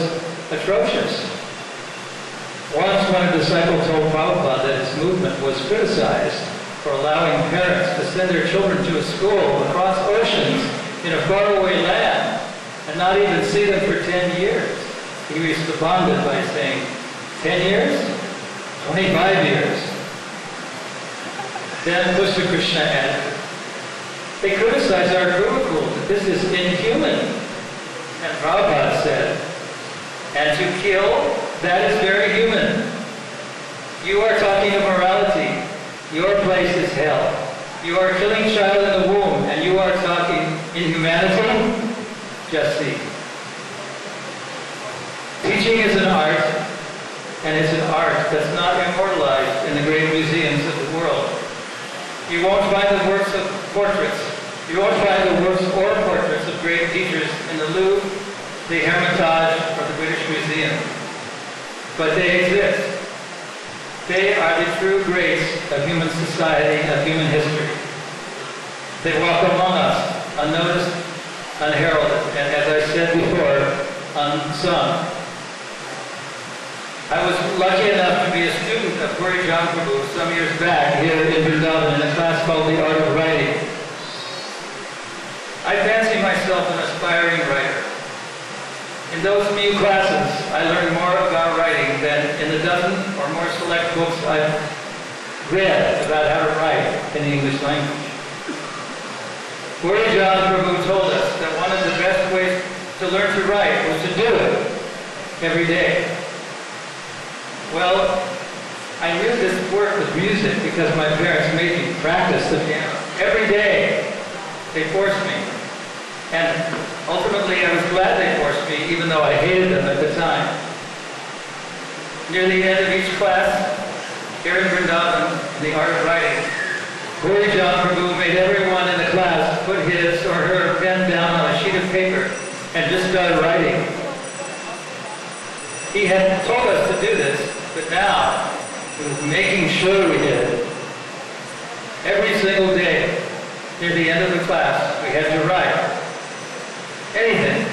atrocious. Once when a disciple told Prabhupada that his movement was criticized for allowing parents to send their children to a school across oceans in a faraway land and not even see them for 10 years, he responded by saying, 10 years? 25 years. Then Pushpa Krishna added, they criticize our Gurukul, that this is inhuman. And Prabhupada said, and to kill, that is very human. You are talking of morality. Your place is hell. You are killing child in the womb, and you are talking inhumanity? Just see. Teaching is an art, and it's an art that's not immortalized in the great museums of the world. You won't find the works of portraits. You won't find the works or portraits of great teachers in the Louvre, the Hermitage, or the British Museum. But they exist. They are the true greats of human society, of human history. They walk among us, unnoticed, unheralded, and as I said before, unsung. I was lucky enough to be a student of Puri John Prabhu some years back here in Vrindavan in a class called The Art of Writing. I fancy myself an aspiring writer. In those few classes, I learned more about writing than in the dozen or more select books I've read about how to write in the English language. John Prabhu told us that one of the best ways to learn to write was to do it every day. Well, I knew this work with music because my parents made me practice the piano. Every day, they forced me. And ultimately, I was glad they forced me, even though I hated them at the time. Near the end of each class, here in Vrindavan, in the art of writing, John Prabhu made everyone in the class put his or her pen down on a sheet of paper and just start writing. He had told us to do this, but now he was making sure we did it. Every single day, near the end of the class, we had to write anything,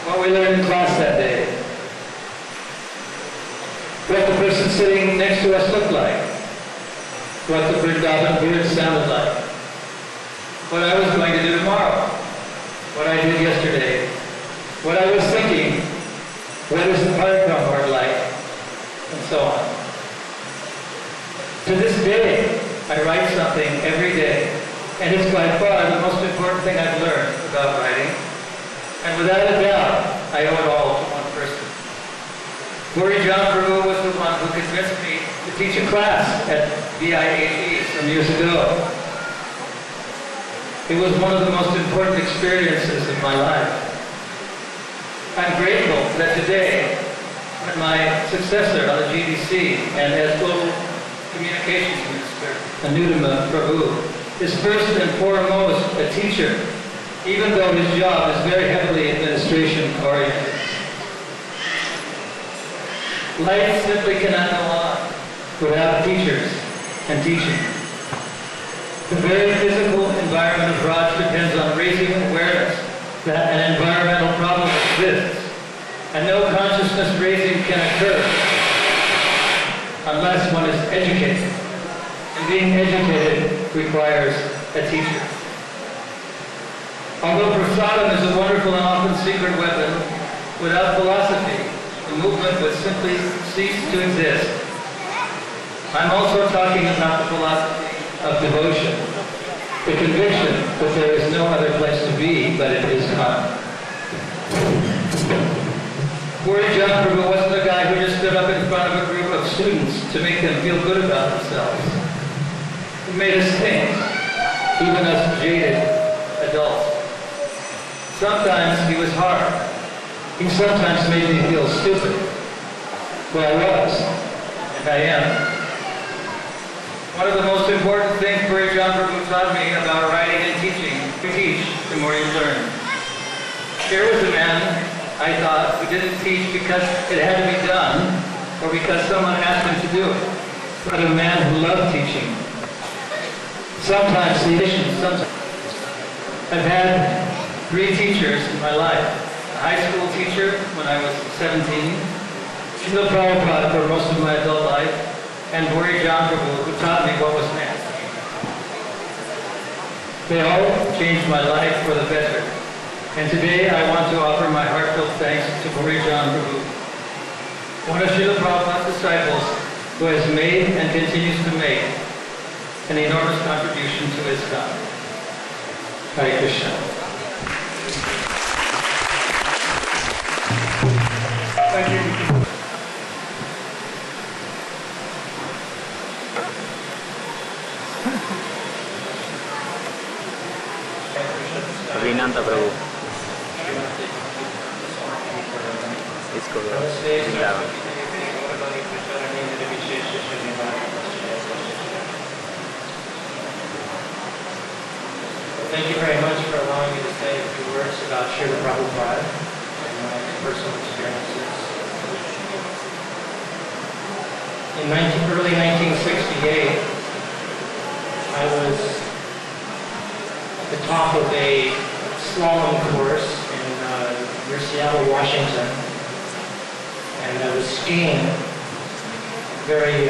what we learned in class that day, what the person sitting next to us looked like, what the Vrindavan beard sounded like, what I was going to do tomorrow, what I did yesterday, what I was thinking, what is the parikrama word like, and so on. To this day, I write something every day, and it's by far the most important thing I've learned about writing. And without a doubt, I owe it all to one person. John Prabhu was the one who convinced me to teach a class at VIHE some years ago. It was one of the most important experiences of my life. I'm grateful that today, when my successor on the GDC and as Global Communications Minister, Anudama Prabhu, is first and foremost a teacher, even though his job is very heavily administration-oriented. Life simply cannot go on without teachers and teaching. The very physical environment of Raj depends on raising awareness that an environmental problem exists, and no consciousness raising can occur unless one is educated. And being educated requires a teacher. Although prasadam is a wonderful and often secret weapon, without philosophy, the movement would simply cease to exist. I'm also talking about the philosophy of devotion, the conviction that there is no other place to be, but it is God. John Prabhu wasn't a guy who just stood up in front of a group of students to make them feel good about themselves. He made us think, even us jaded adults. Sometimes he was hard. He sometimes made me feel stupid. Well, I was, and I am. One of the most important things John Prabhu taught me about writing and teaching, you teach, the more you learn. Here was a man, I thought, who didn't teach because it had to be done, or because someone asked him to do it, but a man who loved teaching. Sometimes I've had 3 teachers in my life. A high school teacher when I was 17, SRila Prabhupada for most of my adult life, and John Prabhu, who taught me what was math. They all changed my life for the better. And today I want to offer my heartfelt thanks to John Prabhu, one of SRila Prabhupada's disciples who has made and continues to make an enormous contribution to his God. Hare Krishna. Thank you. Vinanta Prabhu. इसको Vrindavan. Thank you very much for allowing me to say a few words about SRila Prabhupada and my personal experiences. In early 1968, I was at the top of a slalom course near Seattle, Washington, and I was skiing. Doing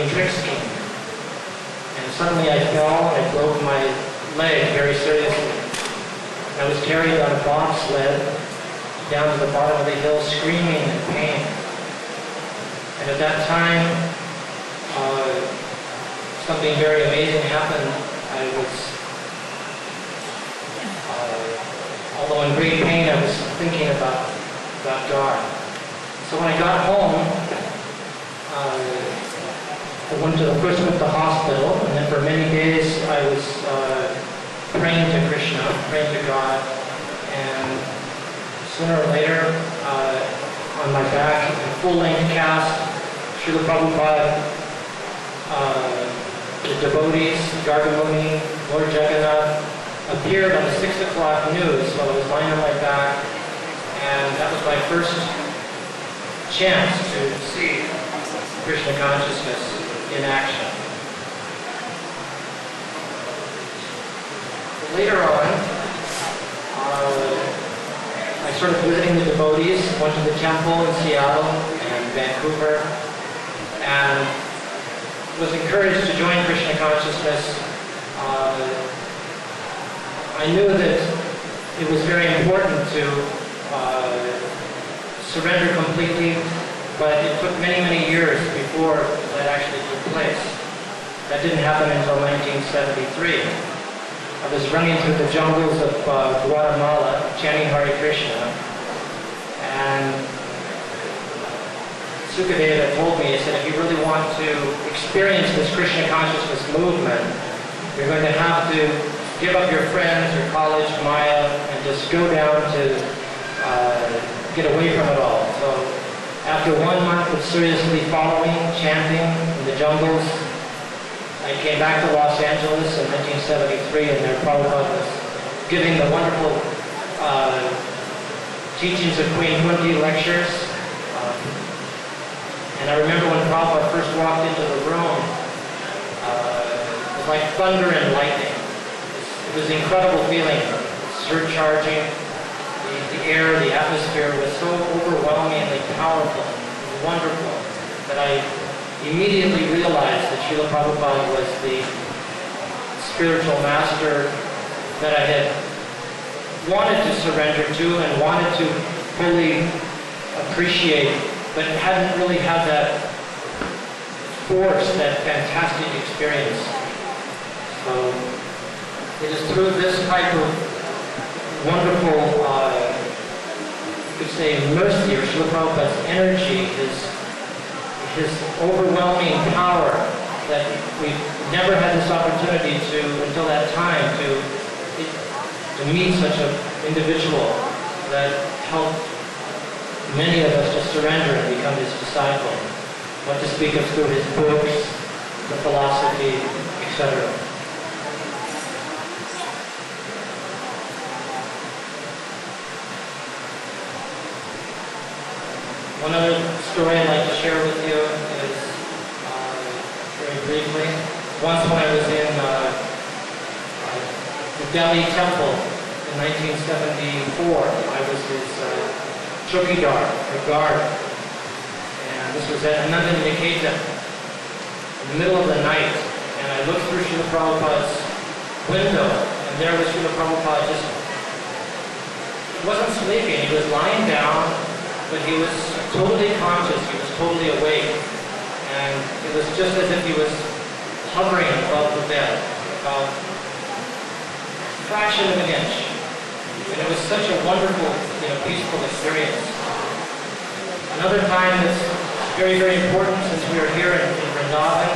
trick skiing. And suddenly I fell and I broke my leg very seriously. I was carried on a bobsled down to the bottom of the hill screaming in pain. And at that time, something very amazing happened. I was, although in great pain, I was thinking about God. So when I got home, I went to the hospital, and then for many days I was praying to Krishna, praying to God, and sooner or later, on my back, in full-length cast, Srila Prabhupada, the devotees, Gargamuni, Lord Jagannath, appeared on the 6 o'clock news while I was lying on my back, and that was my first chance to see Krishna consciousness in action. Later on, I started visiting the devotees, went to the temple in Seattle and Vancouver, and was encouraged to join Krishna consciousness. I knew that it was very important to surrender completely, but it took many, many years before that actually took place. That didn't happen until 1973. I was running through the jungles of Guatemala, chanting Hare Krishna, and Sukadeva told me, he said, if you really want to experience this Krishna consciousness movement, you're going to have to give up your friends, your college, Maya, and just go down to get away from it all. So after 1 month of seriously following, chanting in the jungles, I came back to Los Angeles in 1973, and there Prabhupada was giving the wonderful teachings of Queen Kunti lectures. And I remember when Prabhupada first walked into the room, it was like thunder and lightning. It was an incredible feeling, surcharging. The air, the atmosphere was so overwhelmingly powerful, wonderful, that I immediately realized that Srila Prabhupada was the spiritual master that I had wanted to surrender to and wanted to fully appreciate, but hadn't really had that force, that fantastic experience. So it is through this type of wonderful, you could say, mercy, or Srila Prabhupada's energy, his overwhelming power, that we've never had this opportunity to, until that time, to meet such an individual that helped many of us to surrender and become his disciple. What to speak of through his books, the philosophy, etc. One other story I'd like to share with you is, very briefly, once when I was in the Delhi temple in 1974, I was his chokidar, or guard, and this was at Ananda Niketan in the middle of the night, and I looked through Srila Prabhupada's window, and there was Srila Prabhupada he wasn't sleeping, he was lying down, but he was totally conscious, he was totally awake, and it was just as if he was hovering above the bed, about a fraction of an inch. And it was such a wonderful, peaceful experience. Another time that's very, very important, since we are here in Vrindavan,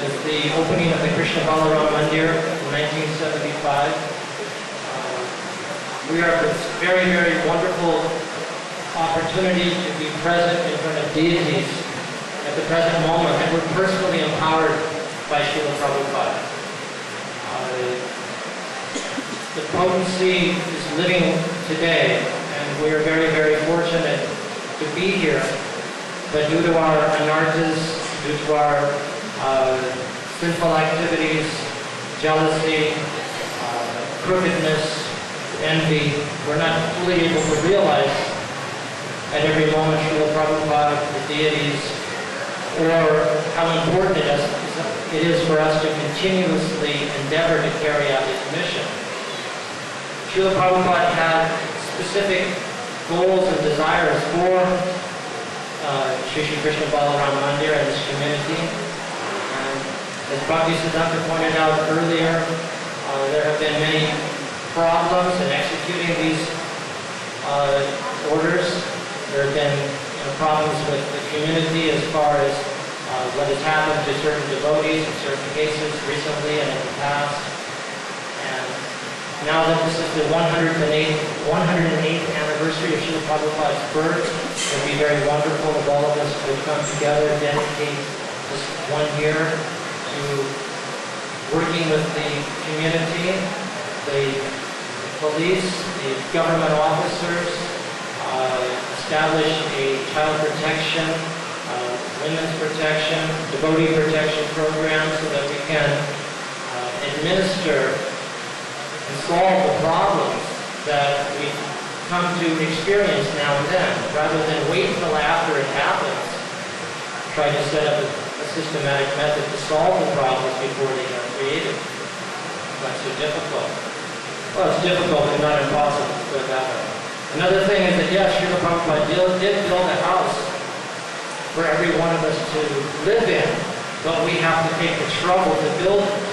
is the opening of the Krishna Balaram Mandir in 1975. We are this very, very wonderful opportunity to be present in front of deities at the present moment, and we're personally empowered by Srila Prabhupada. The potency is living today, and we are very, very fortunate to be here. But due to our anarthas, due to our sinful activities, jealousy, crookedness, envy, we're not fully able to realize at every moment Srila Prabhupada, the deities, or how important it is for us to continuously endeavor to carry out his mission. Srila Prabhupada had specific goals and desires for Shri Krishna Balaram Mandir and this community. And As Bhaktivedanta pointed out earlier, there have been many problems in executing these orders. There have been problems with the community as far as what has happened to certain devotees in certain cases recently and in the past. And now that this is the 108th anniversary of Srila Prabhupada's birth, it would be very wonderful if all of us could come together, dedicate this 1 year to working with the community, the police, the government officers, establish a child protection, women's protection, devotee protection program so that we can administer and solve the problems that we come to experience now and then, rather than wait until after it happens, try to set up a systematic method to solve the problems before they are created. That's so difficult. Well, it's difficult but not impossible, put it that way. Another thing is that, yes, Srila Prabhupada did build a house for every one of us to live in, but we have to take the trouble to build it.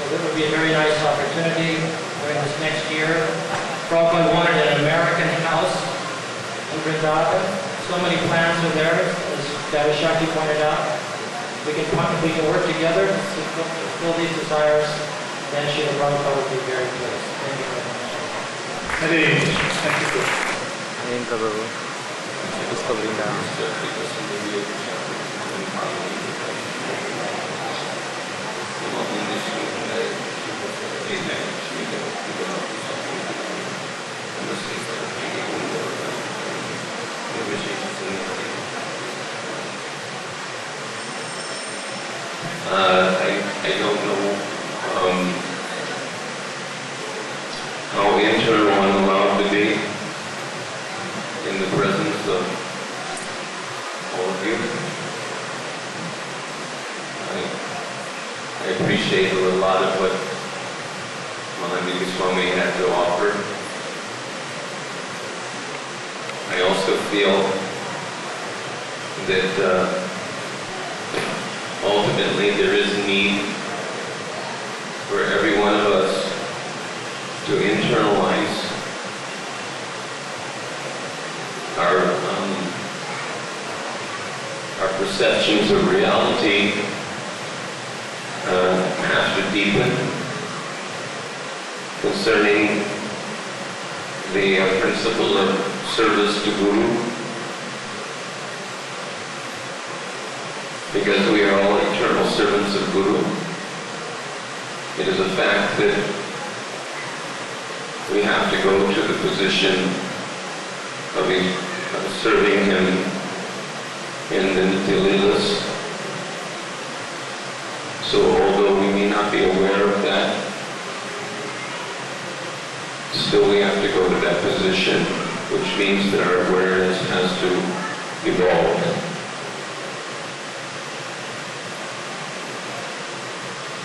So that would be a very nice opportunity during this next year. Prabhupada wanted an American house in Vrindavan. So many plans are there, as Dada Shakti pointed out. If we can work together to fulfill these desires, then Srila Prabhupada will be very pleased. Thank you very much. Hare Krishna. Thank you. Amin ka Prabhu. Gusto Vrindavan. I don't know how internal I'm allowed to be in the presence of all of you. I appreciate a lot of what Swami had to offer. I also feel that ultimately there is need for every one of us to internalize our perceptions of reality have to deepen concerning the principle of service to Guru, because we are all eternal servants of Guru. It is a fact that we have to go to the position of serving Him in the Nitya Leelas. So although we may not be aware of that, still we have to go to that position, which means that our awareness has to evolve.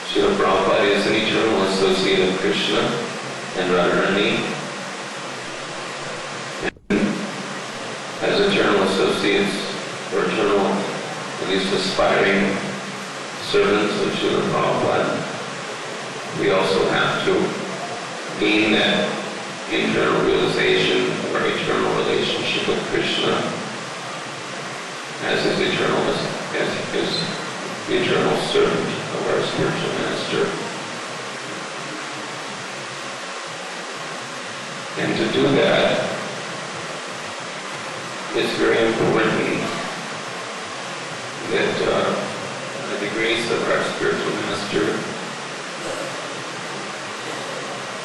Srila Prabhupada is an eternal associate of Krishna and Radharani. As eternal associates, or eternal, at least aspiring servants of Srila Prabhupada, we also have to gain that internal realization of our eternal relationship with Krishna as his eternal servant of our spiritual master. And to do that, it's very important that by the grace of our spiritual master,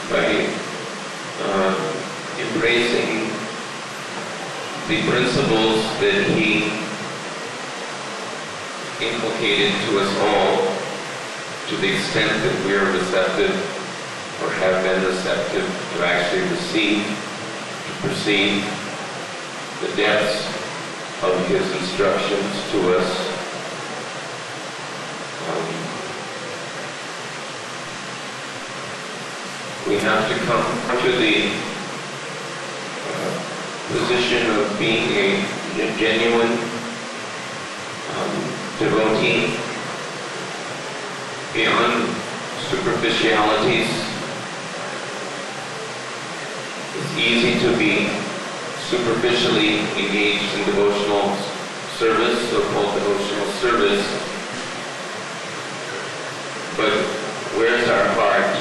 by embracing the principles that he inculcated to us all, to the extent that we are receptive or have been receptive to actually receive, to perceive the depths of his instructions to us. We have to come to the position of being a genuine devotee beyond superficialities. It's easy to be superficially engaged in devotional service, so-called devotional service, but where's our heart?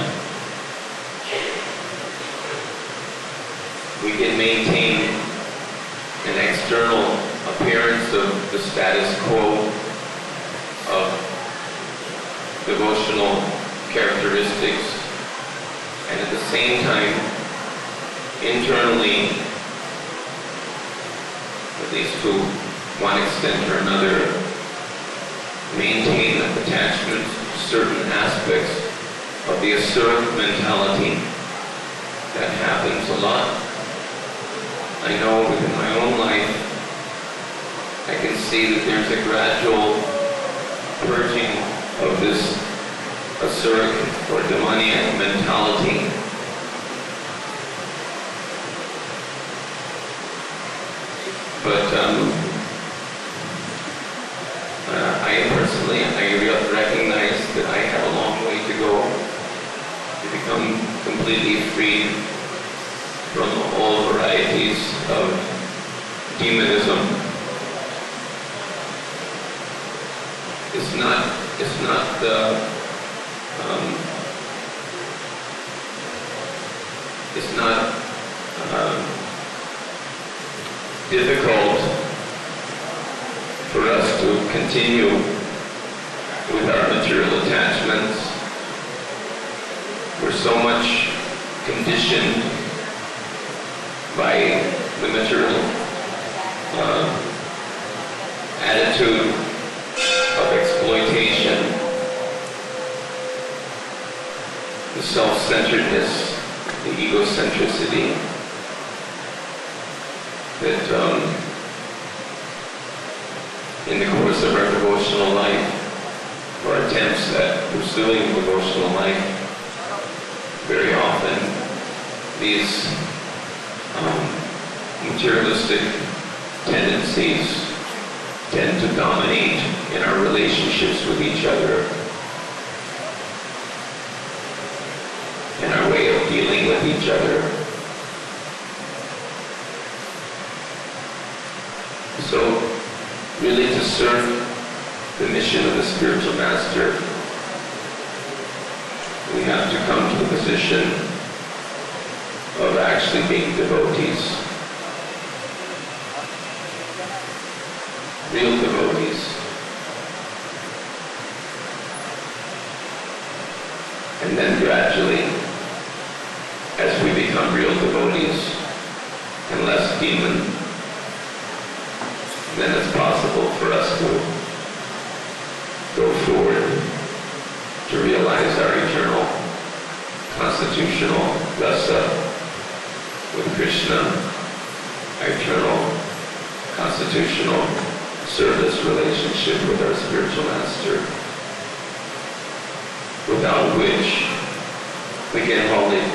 We can maintain an external appearance of the status quo of devotional characteristics, and at the same time, internally, at least to one extent or another, maintain attachment to certain aspects of the assertive mentality. That happens a lot. I know within my own life, I can see that there's a gradual purging of this asuric or demoniac mentality. But I personally, recognize that I have a long way to go to become completely free from all varieties of demonism. It's not difficult for us to continue with our material attachments. We're so much conditioned by the material attitude of exploitation, the self-centeredness, the egocentricity, that in the course of our devotional life, or attempts at pursuing devotional life, very often these materialistic tendencies tend to dominate in our relationships with each other, in our way of dealing with each other. So, really to serve the mission of the spiritual master, we have to come to the position of actually being devotees, real devotees. And then gradually, as we become real devotees and less demon, then it's possible for us to go forward to realize our eternal constitutional Vyasa with Krishna, our eternal constitutional service relationship with our spiritual master, without which we can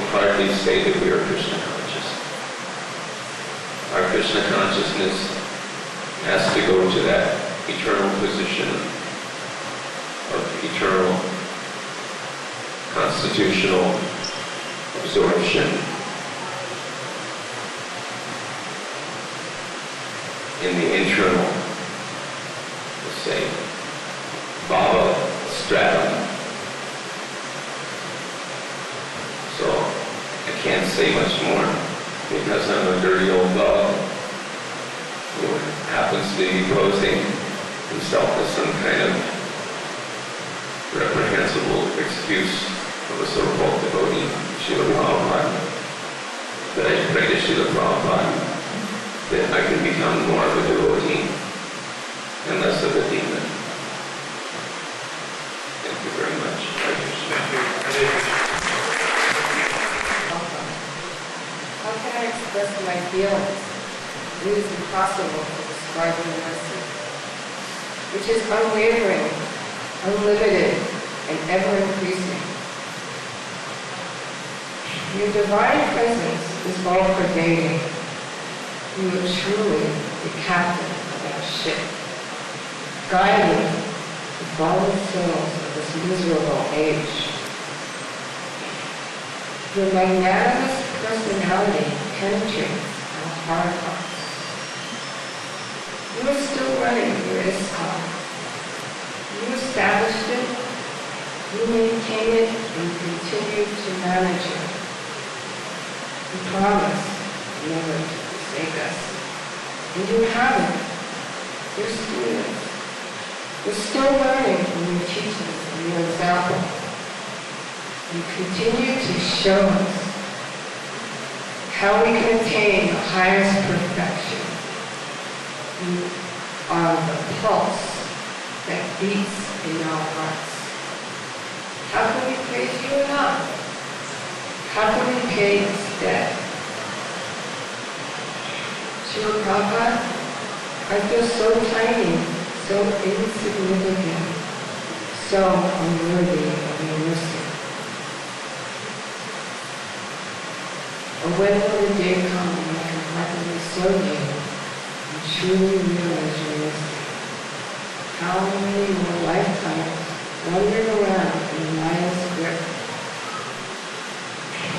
hardly say that we are Krishna conscious. Our Krishna consciousness has to go to that eternal position of eternal constitutional absorption in the internal, let's say, bhava stratum. So I can't say much more because I'm a dirty old dog who happens to be posing himself as some kind of reprehensible excuse of a so-called devotee, Srila Prabhupada. But I pray to Srila Prabhupada that I can become more of a devotee and less of a demon. Thank you very much. Hare Krishna. How can I express my feelings? It is impossible to describe the mercy, which is unwavering, unlimited, and ever-increasing. Your divine presence is all-pervading. You are truly the captain of our ship, guiding the fallen souls of this miserable age. Your magnanimous personality penetrates our hard hearts. You are still running your ISKCON. You established it, you maintain it, and continue to manage it. You promise never to forsake us. And you haven't. You're students. We're still learning from your teachings and your example. You continue to show us how we can attain the highest perfection. You are the pulse that beats in our hearts. How can we praise you enough? How can we pay this debt? Srila Prabhupada, I feel so tiny, so insignificant, so unworthy of your mercy. Or when will the day come when I can heartily serve you and truly realize your mercy? How many more lifetimes wandering around in Maya's grip?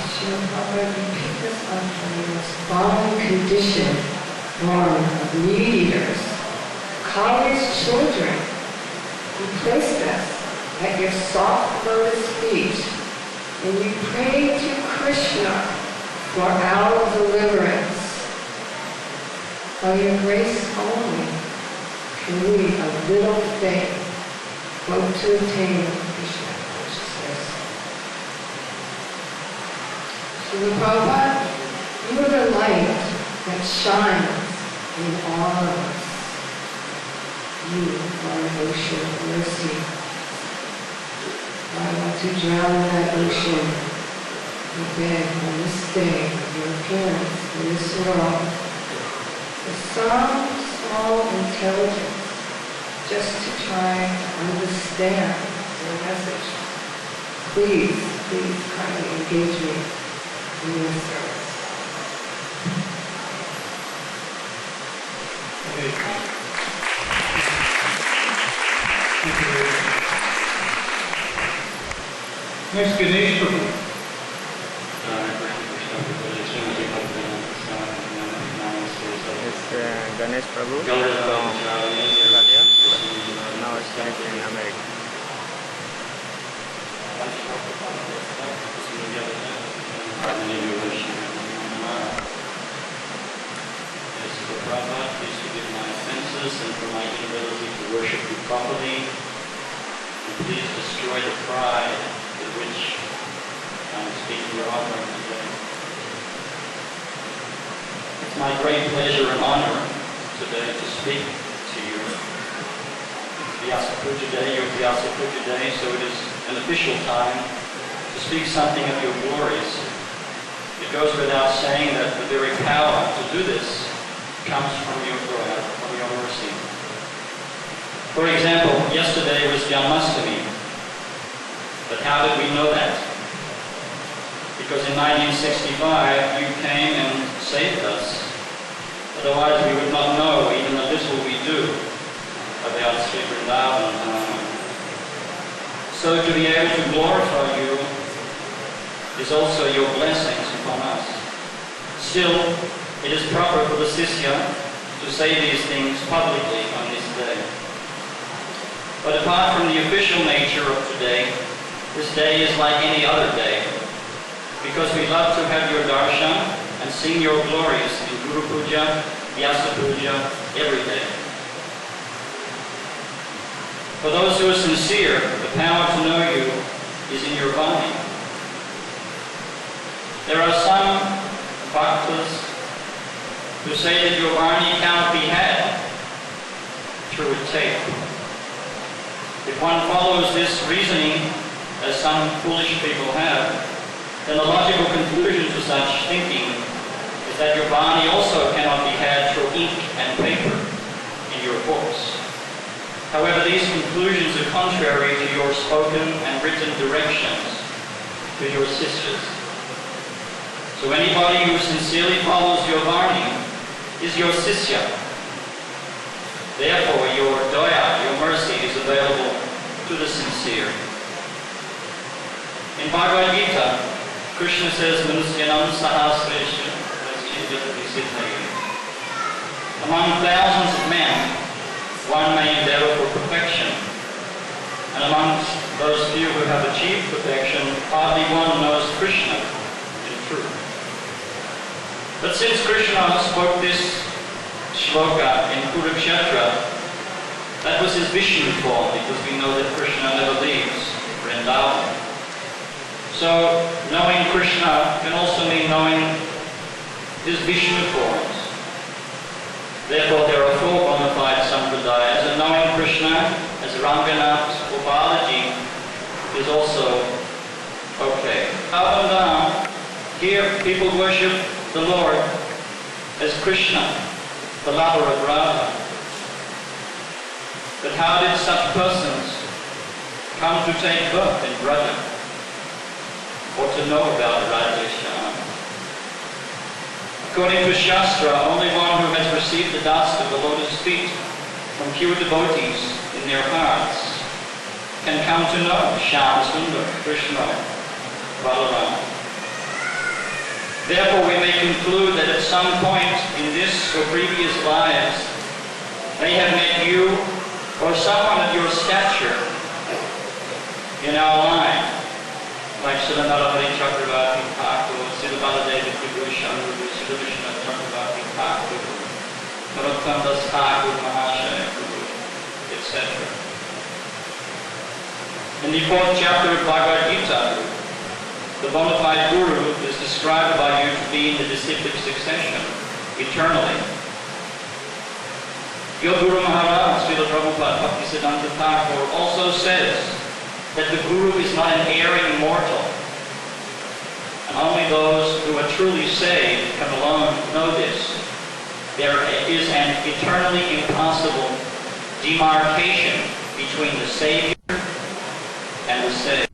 Srila Prabhupada, you picked us up from the most fallen condition born of meat-eaters, college children. You placed us at your soft lotus feet, and you prayed to Krishna for our deliverance. By your grace only can we, of little faith, hope to attain Krishna consciousness. Srila Prabhupada, you are the light that shines in all of us. You are an ocean of mercy. I want to drown in that ocean. I beg on this day of your appearance in this world for some small intelligence just to try to understand your message. Please, please kindly engage me in your service. Next, Ganesh Prabhu. It's Ganesh Prabhu from Australia. Now it's connected in America. Prabhupada, please forgive my offenses and for my inability to worship you properly. And please destroy the pride with which I'm speaking your offering today. It's my great pleasure and honor today to speak to you. It's Vyasa puja day, your Vyasa puja day, so it is an official time to speak something of your glories. It goes without saying that the very power to do this comes from your mercy. For example, yesterday was Janmashtami. But how did we know that? Because in 1965 you came and saved us. Otherwise we would not know even the little we do about Sri Vrindavan. So to be able to glorify you is also your blessings upon us. Still, it is proper for the Sishya to say these things publicly on this day. But apart from the official nature of today, this day is like any other day, because we love to have your darshan and sing your glories in Guru Puja, Vyasa Puja, every day. For those who are sincere, the power to know you is in your body. There are some bhaktas who say that your Varni cannot be had through a tape. If one follows this reasoning, as some foolish people have, then the logical conclusion to such thinking is that your Varni also cannot be had through ink and paper in your books. However, these conclusions are contrary to your spoken and written directions to your sisters. So anybody who sincerely follows your Varni is your Sishya. Therefore, your Daya, your mercy, is available to the sincere. In Bhagavad Gita, Krishna says, Manusyanam sahasresha, among thousands of men, one may endeavor for perfection. And amongst those few who have achieved perfection, hardly one knows Krishna in truth. But since Krishna spoke this shloka in Kurukshetra, that was his Vishnu form, because we know that Krishna never leaves Vrindavan. So, knowing Krishna can also mean knowing his Vishnu forms. Therefore, there are four bona fide sampradayas, and knowing Krishna as Ranganath or Balaji is also okay. Up and down, here people worship the Lord as Krishna, the lover of Radha. But how did such persons come to take birth in Braja, or to know about Radha Shyam? According to Shastra, only one who has received the dust of the lotus feet from pure devotees in their hearts can come to know Shyam Sundar, Krishna, Balaram. Therefore, we may conclude that at some point in this or previous lives, they have met you or someone of your stature in our line, like Srila Narahari Chakravarti Thakur, Srila Baladevi Vibhushan, Srila Vishnu Chakravarti Thakur, Narottam Das Thakur Mahashaya, etc. In the 4th chapter of Bhagavad Gita, the bona fide Guru is described by you to be in the disciplic succession, eternally. Your Guru Maharaj, SRila Prabhupada, Bhaktivedanta Thakur, also says that the Guru is not an erring mortal. And only those who are truly saved can alone know this. There is an eternally impossible demarcation between the Savior and the saved.